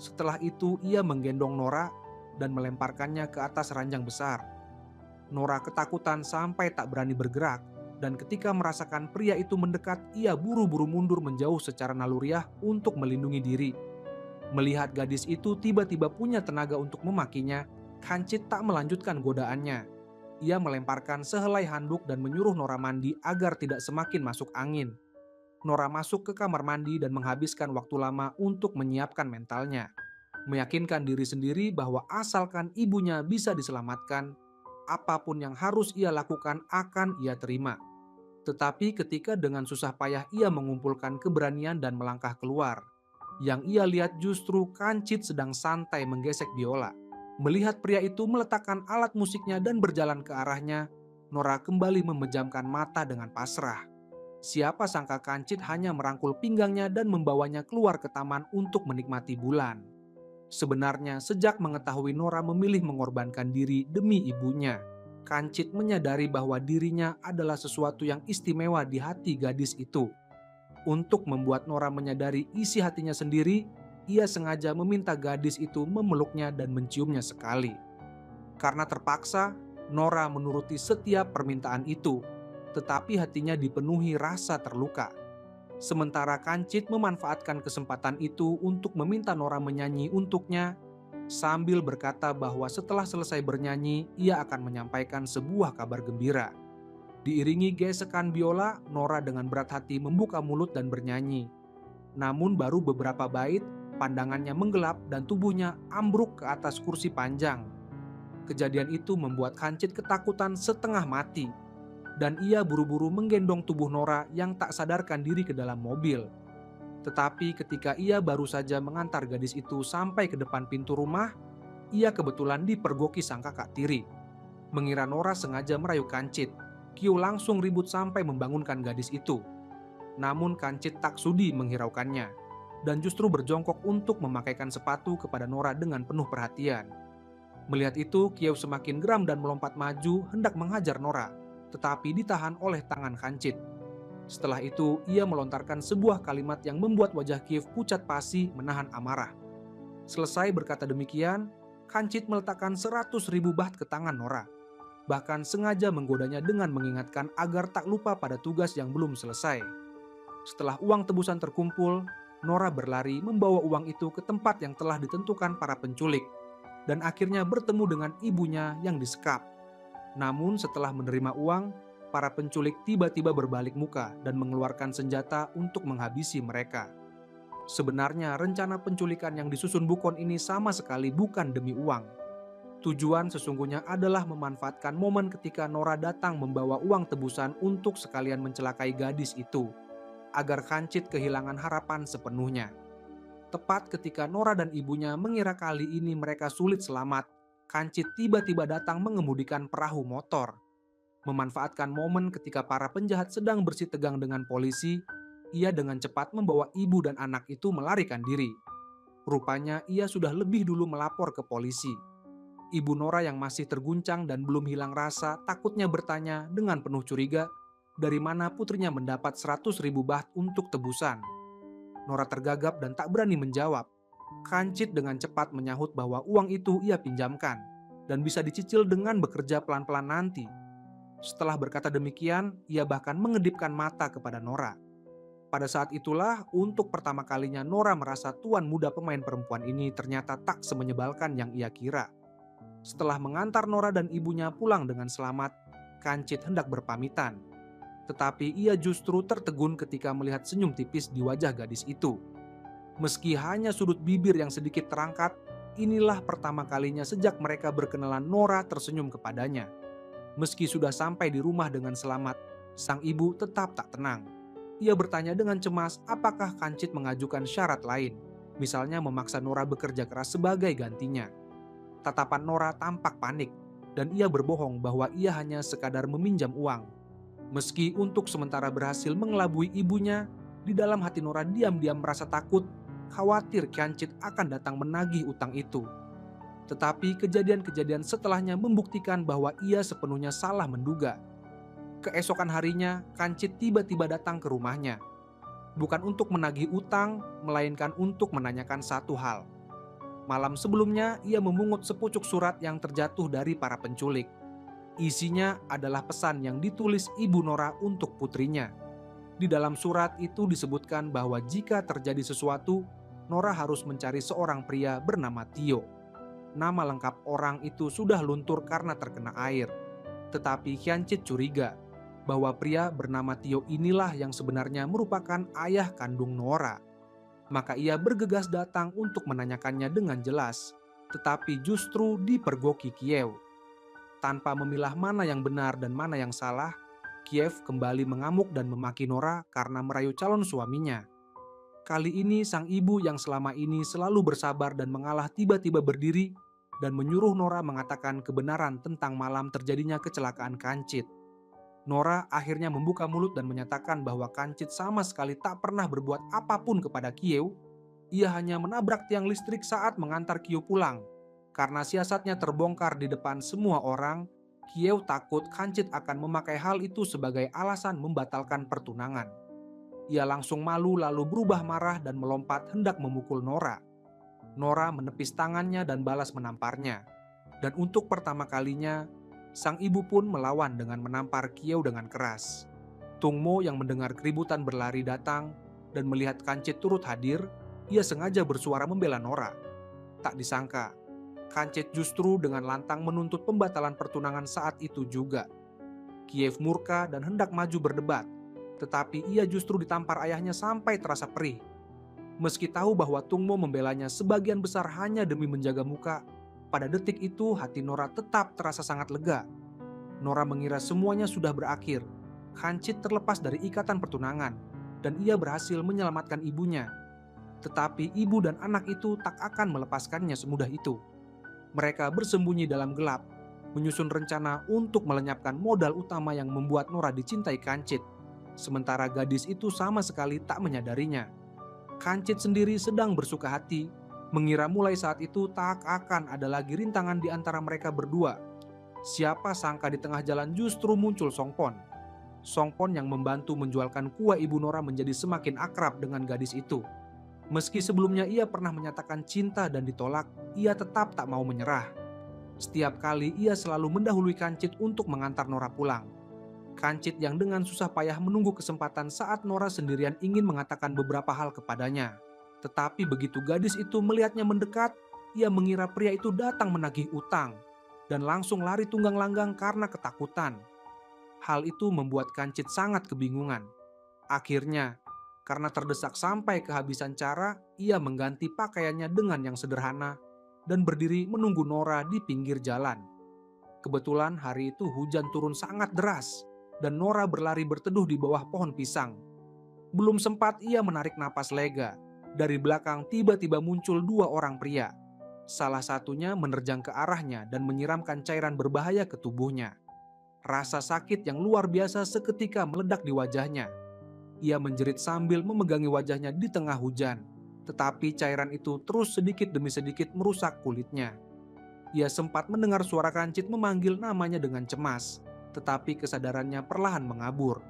Setelah itu ia menggendong Nora dan melemparkannya ke atas ranjang besar. Nora ketakutan sampai tak berani bergerak, dan ketika merasakan pria itu mendekat, ia buru-buru mundur menjauh secara naluriah untuk melindungi diri. Melihat gadis itu tiba-tiba punya tenaga untuk memakinya, Kancit tak melanjutkan godaannya. Ia melemparkan sehelai handuk dan menyuruh Nora mandi agar tidak semakin masuk angin. Nora masuk ke kamar mandi dan menghabiskan waktu lama untuk menyiapkan mentalnya, meyakinkan diri sendiri bahwa asalkan ibunya bisa diselamatkan, apapun yang harus ia lakukan akan ia terima. Tetapi ketika dengan susah payah ia mengumpulkan keberanian dan melangkah keluar, yang ia lihat justru Kancit sedang santai menggesek biola. Melihat pria itu meletakkan alat musiknya dan berjalan ke arahnya, Nora kembali memejamkan mata dengan pasrah. Siapa sangka Kancit hanya merangkul pinggangnya dan membawanya keluar ke taman untuk menikmati bulan. Sebenarnya sejak mengetahui Nora memilih mengorbankan diri demi ibunya, Kancit menyadari bahwa dirinya adalah sesuatu yang istimewa di hati gadis itu. Untuk membuat Nora menyadari isi hatinya sendiri, ia sengaja meminta gadis itu memeluknya dan menciumnya sekali. Karena terpaksa, Nora menuruti setiap permintaan itu, tetapi hatinya dipenuhi rasa terluka. Sementara Kancit memanfaatkan kesempatan itu untuk meminta Nora menyanyi untuknya, sambil berkata bahwa setelah selesai bernyanyi, ia akan menyampaikan sebuah kabar gembira. Diiringi gesekan biola, Nora dengan berat hati membuka mulut dan bernyanyi. Namun baru beberapa bait, pandangannya menggelap dan tubuhnya ambruk ke atas kursi panjang. Kejadian itu membuat Kancit ketakutan setengah mati, dan ia buru-buru menggendong tubuh Nora yang tak sadarkan diri ke dalam mobil. Tetapi ketika ia baru saja mengantar gadis itu sampai ke depan pintu rumah, ia kebetulan dipergoki sang kakak tiri. Mengira Nora sengaja merayu Kancit, Kyo langsung ribut sampai membangunkan gadis itu. Namun Kancit tak sudi menghiraukannya, dan justru berjongkok untuk memakaikan sepatu kepada Nora dengan penuh perhatian. Melihat itu, Kyo semakin geram dan melompat maju hendak menghajar Nora, tetapi ditahan oleh tangan Kancit. Setelah itu, ia melontarkan sebuah kalimat yang membuat wajah Kiev pucat pasi menahan amarah. Selesai berkata demikian, Kancit meletakkan 100.000 baht ke tangan Nora. Bahkan sengaja menggodanya dengan mengingatkan agar tak lupa pada tugas yang belum selesai. Setelah uang tebusan terkumpul, Nora berlari membawa uang itu ke tempat yang telah ditentukan para penculik, dan akhirnya bertemu dengan ibunya yang disekap. Namun setelah menerima uang, para penculik tiba-tiba berbalik muka dan mengeluarkan senjata untuk menghabisi mereka. Sebenarnya rencana penculikan yang disusun Bukon ini sama sekali bukan demi uang. Tujuan sesungguhnya adalah memanfaatkan momen ketika Nora datang membawa uang tebusan untuk sekalian mencelakai gadis itu, agar Kancit kehilangan harapan sepenuhnya. Tepat ketika Nora dan ibunya mengira kali ini mereka sulit selamat, Kancit tiba-tiba datang mengemudikan perahu motor. Memanfaatkan momen ketika para penjahat sedang bersih tegang dengan polisi, ia dengan cepat membawa ibu dan anak itu melarikan diri. Rupanya ia sudah lebih dulu melapor ke polisi. Ibu Nora yang masih terguncang dan belum hilang rasa takutnya bertanya dengan penuh curiga, dari mana putrinya mendapat 100.000 baht untuk tebusan. Nora tergagap dan tak berani menjawab. Kancit dengan cepat menyahut bahwa uang itu ia pinjamkan dan bisa dicicil dengan bekerja pelan-pelan nanti. Setelah berkata demikian, ia bahkan mengedipkan mata kepada Nora. Pada saat itulah, untuk pertama kalinya Nora merasa tuan muda pemain perempuan ini ternyata tak semenyebalkan yang ia kira. Setelah mengantar Nora dan ibunya pulang dengan selamat, Kancit hendak berpamitan. Tetapi ia justru tertegun ketika melihat senyum tipis di wajah gadis itu. Meski hanya sudut bibir yang sedikit terangkat, inilah pertama kalinya sejak mereka berkenalan Nora tersenyum kepadanya. Meski sudah sampai di rumah dengan selamat, sang ibu tetap tak tenang. Ia bertanya dengan cemas apakah Kancit mengajukan syarat lain, misalnya memaksa Nora bekerja keras sebagai gantinya. Tatapan Nora tampak panik, dan ia berbohong bahwa ia hanya sekadar meminjam uang. Meski untuk sementara berhasil mengelabui ibunya, di dalam hati Nora diam-diam merasa takut, khawatir Kancit akan datang menagih utang itu. Tetapi kejadian-kejadian setelahnya membuktikan bahwa ia sepenuhnya salah menduga. Keesokan harinya, Kancit tiba-tiba datang ke rumahnya. Bukan untuk menagih utang, melainkan untuk menanyakan satu hal. Malam sebelumnya, ia memungut sepucuk surat yang terjatuh dari para penculik. Isinya adalah pesan yang ditulis Ibu Nora untuk putrinya. Di dalam surat itu disebutkan bahwa jika terjadi sesuatu, Nora harus mencari seorang pria bernama Tio. Nama lengkap orang itu sudah luntur karena terkena air. Tetapi Kancit curiga bahwa pria bernama Tio inilah yang sebenarnya merupakan ayah kandung Nora. Maka ia bergegas datang untuk menanyakannya dengan jelas, tetapi justru dipergoki Kiev. Tanpa memilah mana yang benar dan mana yang salah, Kiev kembali mengamuk dan memaki Nora karena merayu calon suaminya. Kali ini sang ibu yang selama ini selalu bersabar dan mengalah tiba-tiba berdiri dan menyuruh Nora mengatakan kebenaran tentang malam terjadinya kecelakaan Kancit. Nora akhirnya membuka mulut dan menyatakan bahwa Kancit sama sekali tak pernah berbuat apapun kepada Kiev. Ia hanya menabrak tiang listrik saat mengantar Kiev pulang. Karena siasatnya terbongkar di depan semua orang, Kiev takut Kancit akan memakai hal itu sebagai alasan membatalkan pertunangan. Ia langsung malu lalu berubah marah dan melompat hendak memukul Nora. Nora menepis tangannya dan balas menamparnya. Dan untuk pertama kalinya, sang ibu pun melawan dengan menampar Kiev dengan keras. Tungmo yang mendengar keributan berlari datang dan melihat Kancit turut hadir, ia sengaja bersuara membela Nora. Tak disangka, Kancit justru dengan lantang menuntut pembatalan pertunangan saat itu juga. Kiev murka dan hendak maju berdebat, tetapi ia justru ditampar ayahnya sampai terasa perih. Meski tahu bahwa Tungmo membelanya sebagian besar hanya demi menjaga muka, pada detik itu hati Nora tetap terasa sangat lega. Nora mengira semuanya sudah berakhir. Kancit terlepas dari ikatan pertunangan, dan ia berhasil menyelamatkan ibunya. Tetapi ibu dan anak itu tak akan melepaskannya semudah itu. Mereka bersembunyi dalam gelap, menyusun rencana untuk melenyapkan modal utama yang membuat Nora dicintai Kancit. Sementara gadis itu sama sekali tak menyadarinya. Kancit sendiri sedang bersuka hati, mengira mulai saat itu tak akan ada lagi rintangan di antara mereka berdua. Siapa sangka di tengah jalan justru muncul Songpon. Songpon yang membantu menjualkan kue ibu Nora menjadi semakin akrab dengan gadis itu. Meski sebelumnya ia pernah menyatakan cinta dan ditolak, ia tetap tak mau menyerah. Setiap kali ia selalu mendahului Kancit untuk mengantar Nora pulang. Kancit yang dengan susah payah menunggu kesempatan saat Nora sendirian ingin mengatakan beberapa hal kepadanya. Tetapi begitu gadis itu melihatnya mendekat, ia mengira pria itu datang menagih utang dan langsung lari tunggang langgang karena ketakutan. Hal itu membuat Kancit sangat kebingungan. Akhirnya, karena terdesak sampai kehabisan cara, ia mengganti pakaiannya dengan yang sederhana dan berdiri menunggu Nora di pinggir jalan. Kebetulan hari itu hujan turun sangat deras dan Nora berlari berteduh di bawah pohon pisang. Belum sempat ia menarik napas lega, dari belakang tiba-tiba muncul dua orang pria. Salah satunya menerjang ke arahnya dan menyiramkan cairan berbahaya ke tubuhnya. Rasa sakit yang luar biasa seketika meledak di wajahnya. Ia menjerit sambil memegangi wajahnya di tengah hujan, tetapi cairan itu terus sedikit demi sedikit merusak kulitnya. Ia sempat mendengar suara Kancit memanggil namanya dengan cemas, tetapi kesadarannya perlahan mengabur.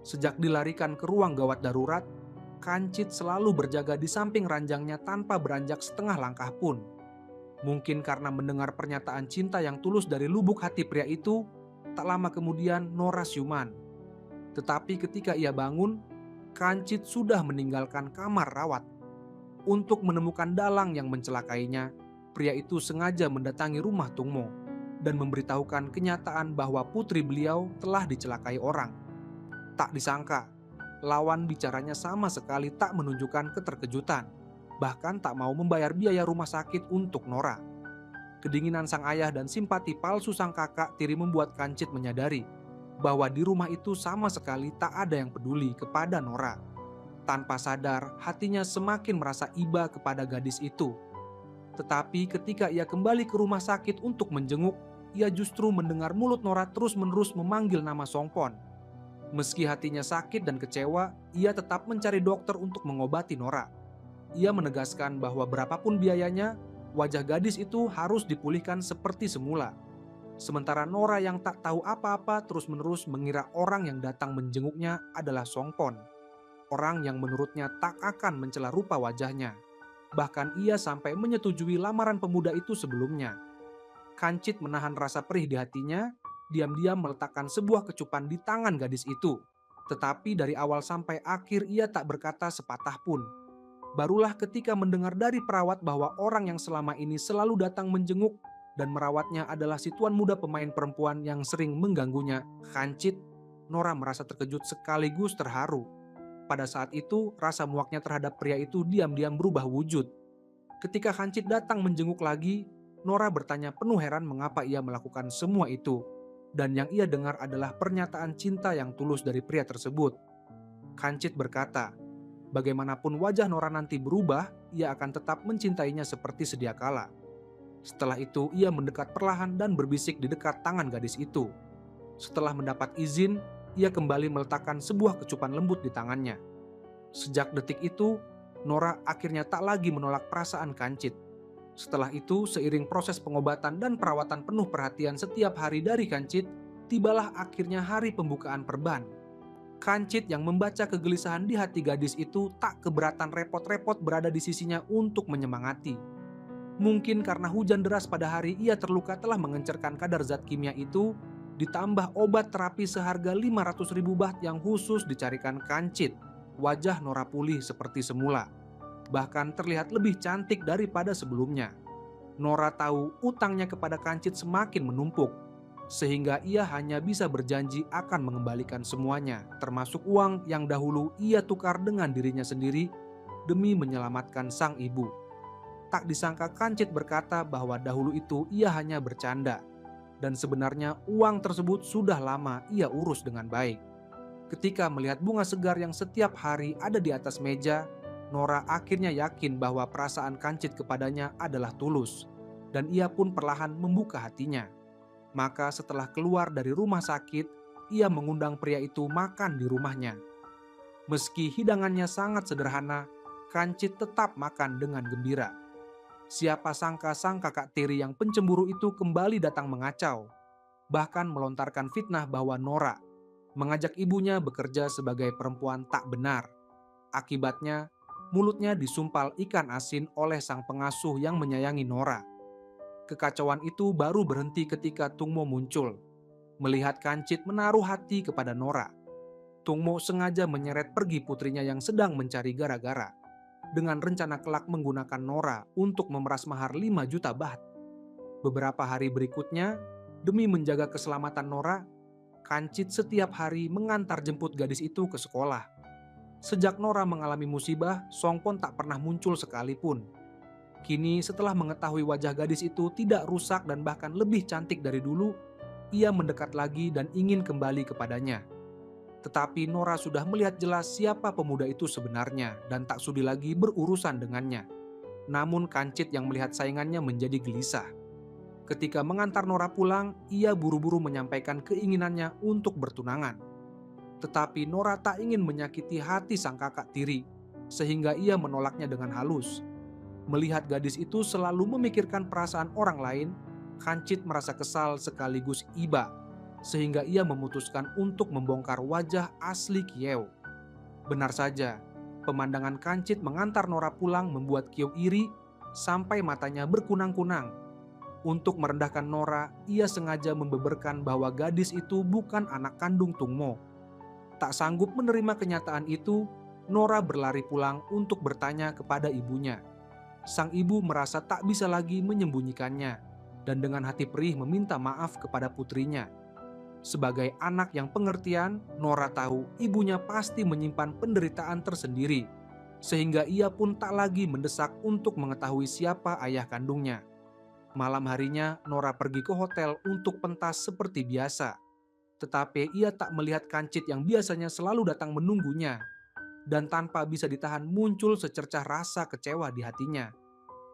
Sejak dilarikan ke ruang gawat darurat, Kancit selalu berjaga di samping ranjangnya tanpa beranjak setengah langkah pun. Mungkin karena mendengar pernyataan cinta yang tulus dari lubuk hati pria itu, tak lama kemudian Nora siuman. Tetapi ketika ia bangun, Kancit sudah meninggalkan kamar rawat. Untuk menemukan dalang yang mencelakainya, pria itu sengaja mendatangi rumah Tungmo dan memberitahukan kenyataan bahwa putri beliau telah dicelakai orang. Tak disangka, lawan bicaranya sama sekali tak menunjukkan keterkejutan, bahkan tak mau membayar biaya rumah sakit untuk Nora. Kedinginan sang ayah dan simpati palsu sang kakak tiri membuat Kancit menyadari bahwa di rumah itu sama sekali tak ada yang peduli kepada Nora. Tanpa sadar, hatinya semakin merasa iba kepada gadis itu. Tetapi ketika ia kembali ke rumah sakit untuk menjenguk, ia justru mendengar mulut Nora terus-menerus memanggil nama Songpon. Meski hatinya sakit dan kecewa, ia tetap mencari dokter untuk mengobati Nora. Ia menegaskan bahwa berapapun biayanya, wajah gadis itu harus dipulihkan seperti semula. Sementara Nora yang tak tahu apa-apa terus-menerus mengira orang yang datang menjenguknya adalah Songpon. Orang yang menurutnya tak akan mencela rupa wajahnya. Bahkan ia sampai menyetujui lamaran pemuda itu sebelumnya. Kancit menahan rasa perih di hatinya, diam-diam meletakkan sebuah kecupan di tangan gadis itu. Tetapi dari awal sampai akhir ia tak berkata sepatah pun. Barulah ketika mendengar dari perawat bahwa orang yang selama ini selalu datang menjenguk dan merawatnya adalah si tuan muda pemain perempuan yang sering mengganggunya, Kancit, Nora merasa terkejut sekaligus terharu. Pada saat itu, rasa muaknya terhadap pria itu diam-diam berubah wujud. Ketika Kancit datang menjenguk lagi, Nora bertanya penuh heran mengapa ia melakukan semua itu. Dan yang ia dengar adalah pernyataan cinta yang tulus dari pria tersebut. Kancit berkata, bagaimanapun wajah Nora nanti berubah, ia akan tetap mencintainya seperti sedia kala. Setelah itu, ia mendekat perlahan dan berbisik di dekat tangan gadis itu. Setelah mendapat izin, ia kembali meletakkan sebuah kecupan lembut di tangannya. Sejak detik itu, Nora akhirnya tak lagi menolak perasaan Kancit. Setelah itu, seiring proses pengobatan dan perawatan penuh perhatian setiap hari dari Kancit, tibalah akhirnya hari pembukaan perban. Kancit yang membaca kegelisahan di hati gadis itu tak keberatan repot-repot berada di sisinya untuk menyemangati. Mungkin karena hujan deras pada hari ia terluka telah mengencerkan kadar zat kimia itu, ditambah obat terapi seharga 500.000 baht yang khusus dicarikan Kancit. Wajah Nora pulih seperti semula. Bahkan terlihat lebih cantik daripada sebelumnya. Nora tahu utangnya kepada Kancit semakin menumpuk, sehingga ia hanya bisa berjanji akan mengembalikan semuanya, termasuk uang yang dahulu ia tukar dengan dirinya sendiri demi menyelamatkan sang ibu. Tak disangka Kancit berkata bahwa dahulu itu ia hanya bercanda, dan sebenarnya uang tersebut sudah lama ia urus dengan baik. Ketika melihat bunga segar yang setiap hari ada di atas meja, Nora akhirnya yakin bahwa perasaan Kancit kepadanya adalah tulus, dan ia pun perlahan membuka hatinya. Maka setelah keluar dari rumah sakit, ia mengundang pria itu makan di rumahnya. Meski hidangannya sangat sederhana, Kancit tetap makan dengan gembira. Siapa sangka sang kakak tiri yang pencemburu itu kembali datang mengacau, bahkan melontarkan fitnah bahwa Nora mengajak ibunya bekerja sebagai perempuan tak benar. Akibatnya, mulutnya disumpal ikan asin oleh sang pengasuh yang menyayangi Nora. Kekacauan itu baru berhenti ketika Tungmo muncul. Melihat Kancit menaruh hati kepada Nora, Tungmo sengaja menyeret pergi putrinya yang sedang mencari gara-gara, dengan rencana kelak menggunakan Nora untuk memeras mahar 5 juta baht. Beberapa hari berikutnya, demi menjaga keselamatan Nora, Kancit setiap hari mengantar jemput gadis itu ke sekolah. Sejak Nora mengalami musibah, Songpon tak pernah muncul sekalipun. Kini setelah mengetahui wajah gadis itu tidak rusak dan bahkan lebih cantik dari dulu, ia mendekat lagi dan ingin kembali kepadanya. Tetapi Nora sudah melihat jelas siapa pemuda itu sebenarnya dan tak sudi lagi berurusan dengannya. Namun Kancit yang melihat saingannya menjadi gelisah. Ketika mengantar Nora pulang, ia buru-buru menyampaikan keinginannya untuk bertunangan. Tetapi Nora tak ingin menyakiti hati sang kakak tiri, sehingga ia menolaknya dengan halus. Melihat gadis itu selalu memikirkan perasaan orang lain, Kancit merasa kesal sekaligus iba, sehingga ia memutuskan untuk membongkar wajah asli Kieu. Benar saja, pemandangan Kancit mengantar Nora pulang membuat Kieu iri sampai matanya berkunang-kunang. Untuk merendahkan Nora, ia sengaja membeberkan bahwa gadis itu bukan anak kandung Tungmo. Tak sanggup menerima kenyataan itu, Nora berlari pulang untuk bertanya kepada ibunya. Sang ibu merasa tak bisa lagi menyembunyikannya, dan dengan hati perih meminta maaf kepada putrinya. Sebagai anak yang pengertian, Nora tahu ibunya pasti menyimpan penderitaan tersendiri, sehingga ia pun tak lagi mendesak untuk mengetahui siapa ayah kandungnya. Malam harinya, Nora pergi ke hotel untuk pentas seperti biasa. Tetapi ia tak melihat Kancit yang biasanya selalu datang menunggunya. Dan tanpa bisa ditahan muncul secercah rasa kecewa di hatinya.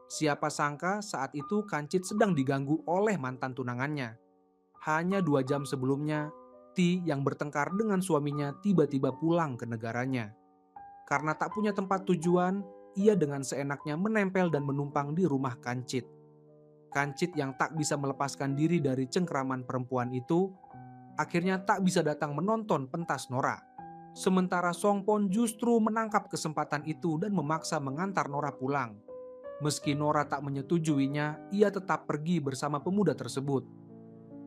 Siapa sangka saat itu Kancit sedang diganggu oleh mantan tunangannya. Hanya 2 jam sebelumnya, Ti yang bertengkar dengan suaminya tiba-tiba pulang ke negaranya. Karena tak punya tempat tujuan, ia dengan seenaknya menempel dan menumpang di rumah Kancit. Kancit yang tak bisa melepaskan diri dari cengkraman perempuan itu, akhirnya tak bisa datang menonton pentas Nora. Sementara Songpon justru menangkap kesempatan itu dan memaksa mengantar Nora pulang. Meski Nora tak menyetujuinya, ia tetap pergi bersama pemuda tersebut.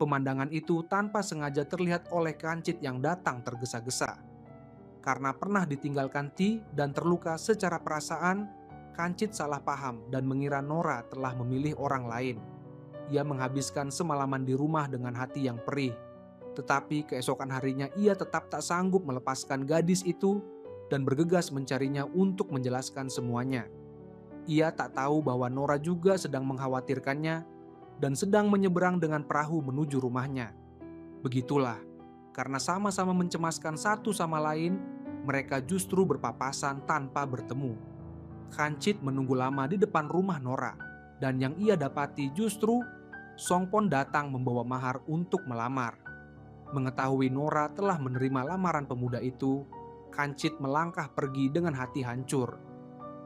Pemandangan itu tanpa sengaja terlihat oleh Kancit yang datang tergesa-gesa. Karena pernah ditinggalkan Ti dan terluka secara perasaan, Kancit salah paham dan mengira Nora telah memilih orang lain. Ia menghabiskan semalaman di rumah dengan hati yang perih. Tetapi keesokan harinya ia tetap tak sanggup melepaskan gadis itu dan bergegas mencarinya untuk menjelaskan semuanya. Ia tak tahu bahwa Nora juga sedang mengkhawatirkannya dan sedang menyeberang dengan perahu menuju rumahnya. Begitulah, karena sama-sama mencemaskan satu sama lain, mereka justru berpapasan tanpa bertemu. Kancit menunggu lama di depan rumah Nora, dan yang ia dapati justru Songpon datang membawa mahar untuk melamar. Mengetahui Nora telah menerima lamaran pemuda itu, Kancit melangkah pergi dengan hati hancur.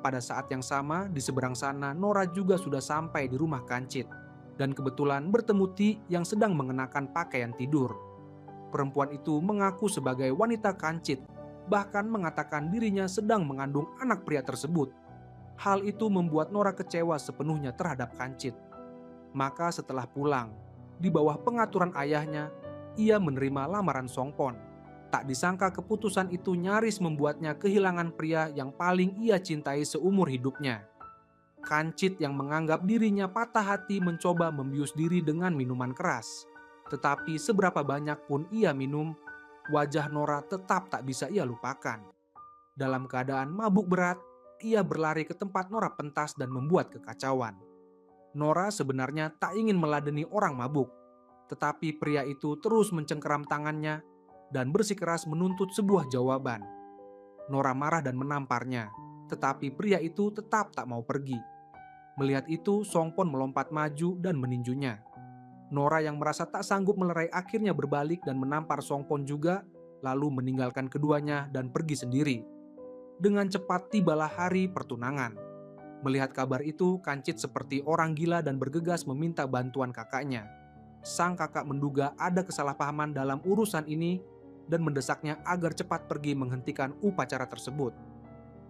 Pada saat yang sama, di seberang sana Nora juga sudah sampai di rumah Kancit, dan kebetulan bertemu Ti yang sedang mengenakan pakaian tidur. Perempuan itu mengaku sebagai wanita Kancit, bahkan mengatakan dirinya sedang mengandung anak pria tersebut. Hal itu membuat Nora kecewa sepenuhnya terhadap Kancit. Maka setelah pulang, di bawah pengaturan ayahnya, ia menerima lamaran Songpon. Tak disangka keputusan itu nyaris membuatnya kehilangan pria yang paling ia cintai seumur hidupnya. Kancit yang menganggap dirinya patah hati mencoba membius diri dengan minuman keras. Tetapi seberapa banyak pun ia minum, wajah Nora tetap tak bisa ia lupakan. Dalam keadaan mabuk berat, ia berlari ke tempat Nora pentas dan membuat kekacauan. Nora sebenarnya tak ingin meladeni orang mabuk, tetapi pria itu terus mencengkeram tangannya dan bersikeras menuntut sebuah jawaban. Nora marah dan menamparnya, tetapi pria itu tetap tak mau pergi. Melihat itu, Songpon melompat maju dan meninjunya. Nora yang merasa tak sanggup melerai akhirnya berbalik dan menampar Songpon juga, lalu meninggalkan keduanya dan pergi sendiri. Dengan cepat tibalah hari pertunangan. Melihat kabar itu, Kancit seperti orang gila dan bergegas meminta bantuan kakaknya. Sang kakak menduga ada kesalahpahaman dalam urusan ini dan mendesaknya agar cepat pergi menghentikan upacara tersebut.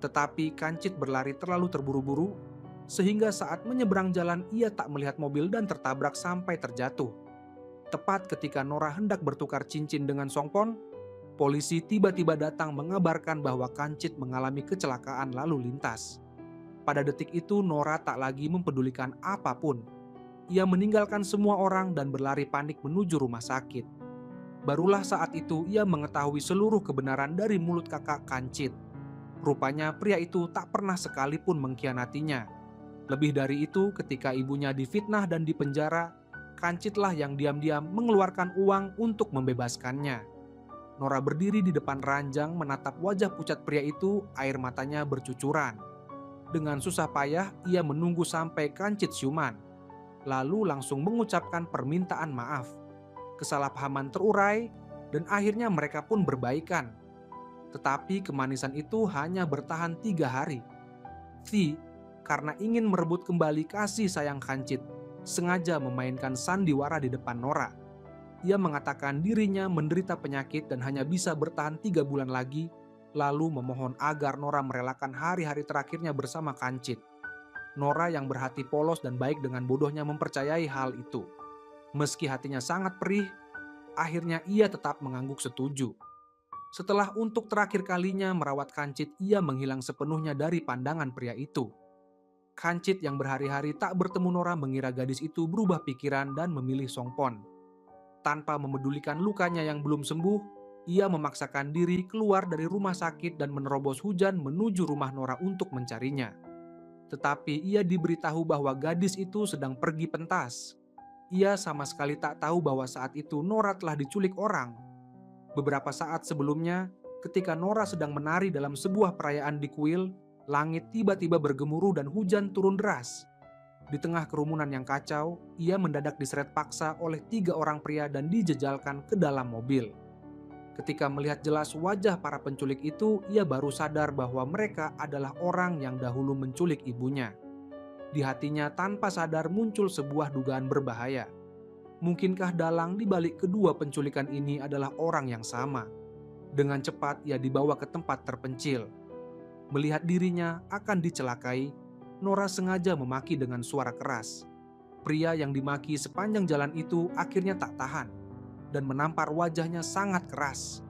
Tetapi Kancit berlari terlalu terburu-buru, sehingga saat menyeberang jalan ia tak melihat mobil dan tertabrak sampai terjatuh. Tepat ketika Nora hendak bertukar cincin dengan Songpon, polisi tiba-tiba datang mengabarkan bahwa Kancit mengalami kecelakaan lalu lintas. Pada detik itu Nora tak lagi mempedulikan apapun. Ia meninggalkan semua orang dan berlari panik menuju rumah sakit. Barulah saat itu ia mengetahui seluruh kebenaran dari mulut kakak Kancit. Rupanya pria itu tak pernah sekalipun mengkhianatinya. Lebih dari itu, ketika ibunya difitnah dan dipenjara, Kancitlah yang diam-diam mengeluarkan uang untuk membebaskannya. Nora berdiri di depan ranjang menatap wajah pucat pria itu, air matanya bercucuran. Dengan susah payah, ia menunggu sampai Kancit siuman, lalu langsung mengucapkan permintaan maaf. Kesalahpahaman terurai, dan akhirnya mereka pun berbaikan. Tetapi kemanisan itu hanya bertahan 3 hari. Thi, karena ingin merebut kembali kasih sayang Kancit, sengaja memainkan sandiwara di depan Nora. Ia mengatakan dirinya menderita penyakit dan hanya bisa bertahan 3 bulan lagi, lalu memohon agar Nora merelakan hari-hari terakhirnya bersama Kancit. Nora yang berhati polos dan baik dengan bodohnya mempercayai hal itu. Meski hatinya sangat perih, akhirnya ia tetap mengangguk setuju. Setelah untuk terakhir kalinya merawat Kancit, ia menghilang sepenuhnya dari pandangan pria itu. Kancit yang berhari-hari tak bertemu Nora mengira gadis itu berubah pikiran dan memilih Songpon. Tanpa memedulikan lukanya yang belum sembuh, ia memaksakan diri keluar dari rumah sakit dan menerobos hujan menuju rumah Nora untuk mencarinya. Tetapi ia diberitahu bahwa gadis itu sedang pergi pentas. Ia sama sekali tak tahu bahwa saat itu Nora telah diculik orang. Beberapa saat sebelumnya, ketika Nora sedang menari dalam sebuah perayaan di kuil, langit tiba-tiba bergemuruh dan hujan turun deras. Di tengah kerumunan yang kacau, ia mendadak diseret paksa oleh 3 orang pria dan dijejalkan ke dalam mobil. Ketika melihat jelas wajah para penculik itu, ia baru sadar bahwa mereka adalah orang yang dahulu menculik ibunya. Di hatinya tanpa sadar muncul sebuah dugaan berbahaya. Mungkinkah dalang di balik kedua penculikan ini adalah orang yang sama? Dengan cepat ia dibawa ke tempat terpencil. Melihat dirinya akan dicelakai, Nora sengaja memaki dengan suara keras. Pria yang dimaki sepanjang jalan itu akhirnya tak tahan dan menampar wajahnya sangat keras.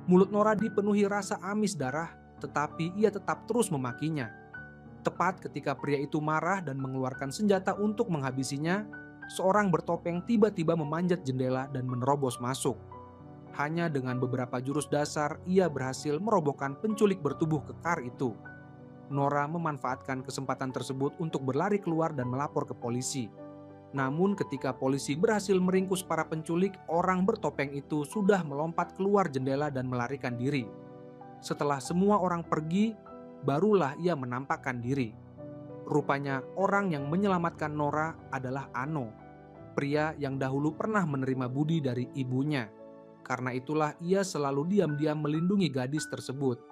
Mulut Nora dipenuhi rasa amis darah, tetapi ia tetap terus memakinya. Tepat ketika pria itu marah dan mengeluarkan senjata untuk menghabisinya, seorang bertopeng tiba-tiba memanjat jendela dan menerobos masuk. Hanya dengan beberapa jurus dasar, ia berhasil merobohkan penculik bertubuh kekar itu. Nora memanfaatkan kesempatan tersebut untuk berlari keluar dan melapor ke polisi. Namun ketika polisi berhasil meringkus para penculik, orang bertopeng itu sudah melompat keluar jendela dan melarikan diri. Setelah semua orang pergi, barulah ia menampakkan diri. Rupanya orang yang menyelamatkan Nora adalah Ano, pria yang dahulu pernah menerima budi dari ibunya. Karena itulah ia selalu diam-diam melindungi gadis tersebut.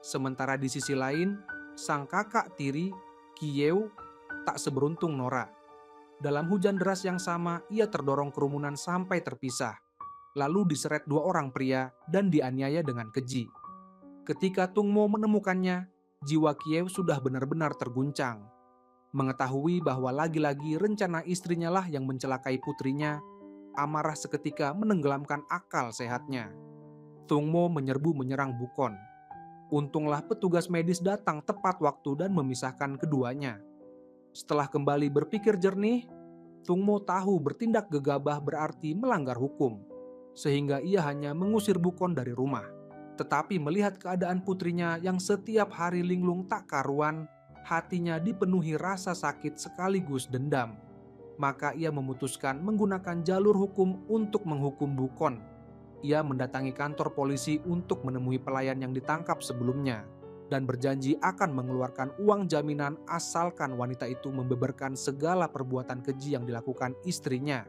Sementara di sisi lain, sang kakak tiri, Kieu, tak seberuntung Nora. Dalam hujan deras yang sama, ia terdorong kerumunan sampai terpisah. Lalu diseret 2 orang pria dan dianiaya dengan keji. Ketika Tungmo menemukannya, jiwa Kieu sudah benar-benar terguncang. Mengetahui bahwa lagi-lagi rencana istrinya lah yang mencelakai putrinya, amarah seketika menenggelamkan akal sehatnya. Tungmo menyerbu menyerang Bukon. Untunglah petugas medis datang tepat waktu dan memisahkan keduanya. Setelah kembali berpikir jernih, Tungmo tahu bertindak gegabah berarti melanggar hukum, sehingga ia hanya mengusir Bukon dari rumah. Tetapi melihat keadaan putrinya yang setiap hari linglung tak karuan, hatinya dipenuhi rasa sakit sekaligus dendam. Maka ia memutuskan menggunakan jalur hukum untuk menghukum Bukon. Ia mendatangi kantor polisi untuk menemui pelayan yang ditangkap sebelumnya dan berjanji akan mengeluarkan uang jaminan asalkan wanita itu membeberkan segala perbuatan keji yang dilakukan istrinya.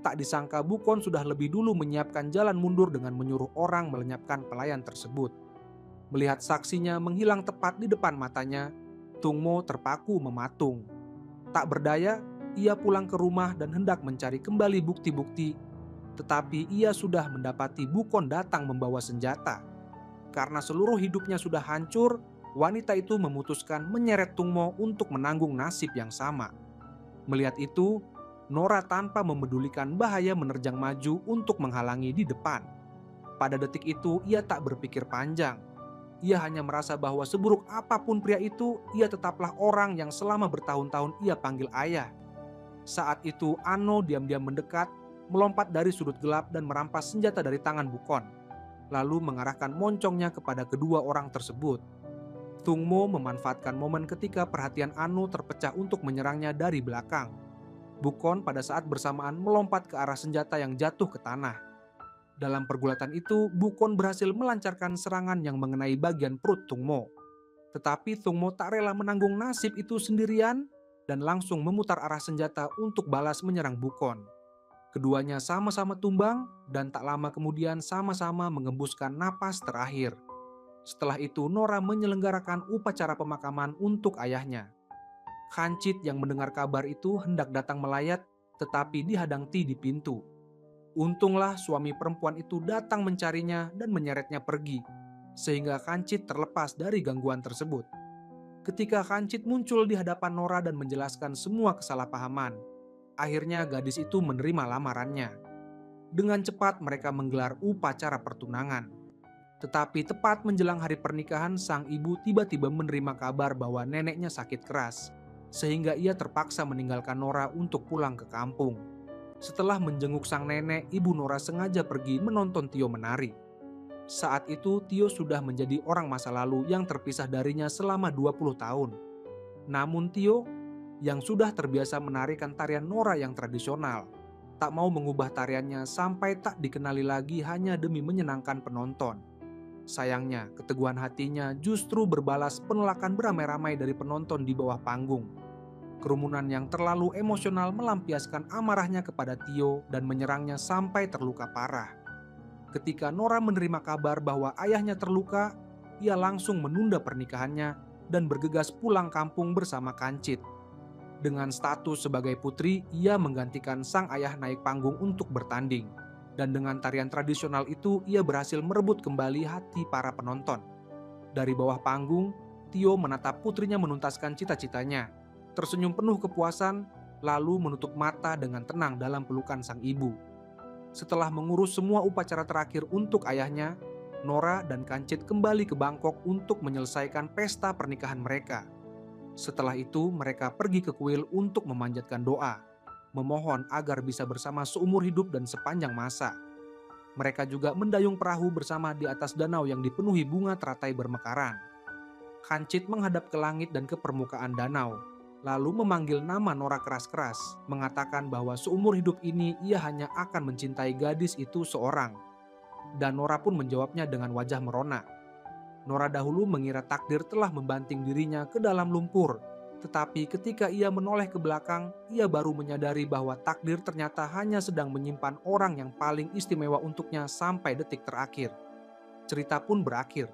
Tak disangka Bukon sudah lebih dulu menyiapkan jalan mundur dengan menyuruh orang melenyapkan pelayan tersebut. Melihat saksinya menghilang tepat di depan matanya, Tungmo terpaku mematung. Tak berdaya, ia pulang ke rumah dan hendak mencari kembali bukti-bukti, tetapi ia sudah mendapati Bukon datang membawa senjata. Karena seluruh hidupnya sudah hancur, wanita itu memutuskan menyeret Tungmo untuk menanggung nasib yang sama. Melihat itu, Nora tanpa memedulikan bahaya menerjang maju untuk menghalangi di depan. Pada detik itu, ia tak berpikir panjang. Ia hanya merasa bahwa seburuk apapun pria itu, ia tetaplah orang yang selama bertahun-tahun ia panggil ayah. Saat itu, Ano diam-diam mendekat, melompat dari sudut gelap dan merampas senjata dari tangan Bukon, lalu mengarahkan moncongnya kepada kedua orang tersebut. Tungmo memanfaatkan momen ketika perhatian Ano terpecah untuk menyerangnya dari belakang. Bukon pada saat bersamaan melompat ke arah senjata yang jatuh ke tanah. Dalam pergulatan itu, Bukon berhasil melancarkan serangan yang mengenai bagian perut Tungmo. Tetapi Tungmo tak rela menanggung nasib itu sendirian dan langsung memutar arah senjata untuk balas menyerang Bukon. Keduanya sama-sama tumbang dan tak lama kemudian sama-sama mengembuskan napas terakhir. Setelah itu Nora menyelenggarakan upacara pemakaman untuk ayahnya. Kancit yang mendengar kabar itu hendak datang melayat, tetapi dihadang Ti di pintu. Untunglah suami perempuan itu datang mencarinya dan menyeretnya pergi, sehingga Kancit terlepas dari gangguan tersebut. Ketika Kancit muncul di hadapan Nora dan menjelaskan semua kesalahpahaman, akhirnya gadis itu menerima lamarannya. Dengan cepat mereka menggelar upacara pertunangan. Tetapi tepat menjelang hari pernikahan, sang ibu tiba-tiba menerima kabar bahwa neneknya sakit keras, sehingga ia terpaksa meninggalkan Nora untuk pulang ke kampung. Setelah menjenguk sang nenek, ibu Nora sengaja pergi menonton Tio menari. Saat itu Tio sudah menjadi orang masa lalu yang terpisah darinya selama 20 tahun. Namun Tio, yang sudah terbiasa menarikan tarian Nora yang tradisional, tak mau mengubah tariannya sampai tak dikenali lagi hanya demi menyenangkan penonton. Sayangnya, keteguhan hatinya justru berbalas penolakan beramai-ramai dari penonton di bawah panggung. Kerumunan yang terlalu emosional melampiaskan amarahnya kepada Tio dan menyerangnya sampai terluka parah. Ketika Nora menerima kabar bahwa ayahnya terluka, ia langsung menunda pernikahannya dan bergegas pulang kampung bersama Kancit. Dengan status sebagai putri, ia menggantikan sang ayah naik panggung untuk bertanding. Dan dengan tarian tradisional itu, ia berhasil merebut kembali hati para penonton. Dari bawah panggung, Tio menatap putrinya menuntaskan cita-citanya, tersenyum penuh kepuasan, lalu menutup mata dengan tenang dalam pelukan sang ibu. Setelah mengurus semua upacara terakhir untuk ayahnya, Nora dan Kancit kembali ke Bangkok untuk menyelesaikan pesta pernikahan mereka. Setelah itu, mereka pergi ke kuil untuk memanjatkan doa, memohon agar bisa bersama seumur hidup dan sepanjang masa. Mereka juga mendayung perahu bersama di atas danau yang dipenuhi bunga teratai bermekaran. Kancit menghadap ke langit dan ke permukaan danau, lalu memanggil nama Nora keras-keras, mengatakan bahwa seumur hidup ini ia hanya akan mencintai gadis itu seorang. Dan Nora pun menjawabnya dengan wajah merona. Nora dahulu mengira takdir telah membanting dirinya ke dalam lumpur, tetapi ketika ia menoleh ke belakang, ia baru menyadari bahwa takdir ternyata hanya sedang menyimpan orang yang paling istimewa untuknya sampai detik terakhir. Cerita pun berakhir.